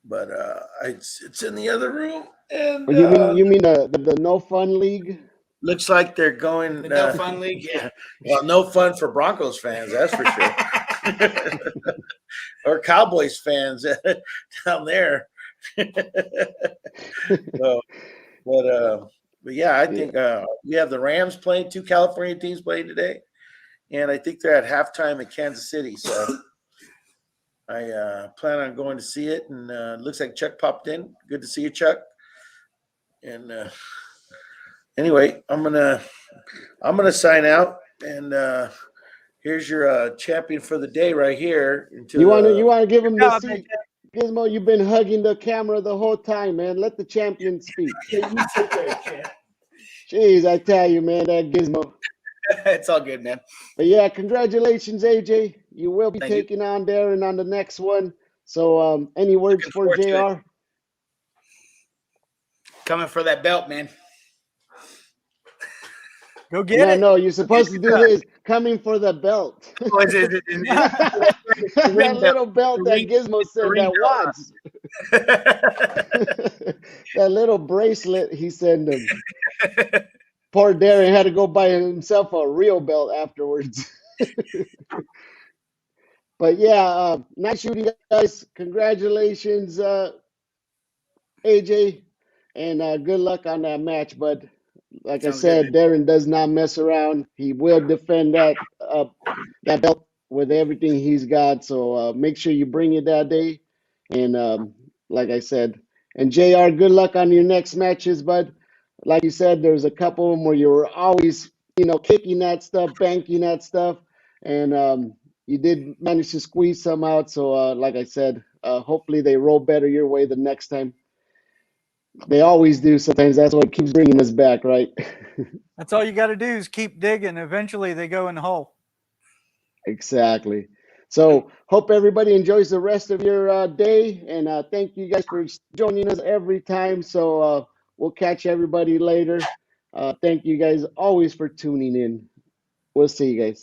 But it's in the other room, and You mean the No Fun League? looks like they're going. The No Fun League. Yeah. Well, no fun for Broncos fans, that's for sure. Or Cowboys fans down there. So, but yeah, I think we have the Rams playing, 2 California teams playing today, and I think they're at halftime in Kansas City. So I plan on going to see it, and it looks like Chuck popped in. Good to see you, Chuck. And anyway, I'm gonna sign out, and here's your champion for the day right here. You want to give him the job, seat? Gizmo, you've been hugging the camera the whole time, man. Let the champion speak. Jeez, I tell you, man, that Gizmo. It's all good, man. But yeah, congratulations, AJ. You will be Thank you. taking on Darren on the next one. So any words Looking for forward to JR? Coming for that belt, man. Go get it. No, you're supposed to do this. Coming for the belt. Oh, is it- That little belt that Gizmo said that Watts. That little bracelet he sent him. Poor Darren had to go buy himself a real belt afterwards. But yeah, nice shooting, guys. Congratulations, AJ, and good luck on that match. But like Sounds I said, good, Darren does not mess around. He will defend that belt with everything he's got. So make sure you bring it that day. And like I said, And JR, good luck on your next matches, bud. Like you said, there's a couple of them where you were always, kicking that stuff, banking that stuff, and you did manage to squeeze some out. So, like I said, hopefully they roll better your way the next time. They always do. Sometimes that's what keeps bringing us back, right? That's all you got to do is keep digging. Eventually, they go in the hole. Exactly. So hope everybody enjoys the rest of your day, and thank you guys for joining us every time. So we'll catch everybody later. Thank you guys always for tuning in. We'll see you guys.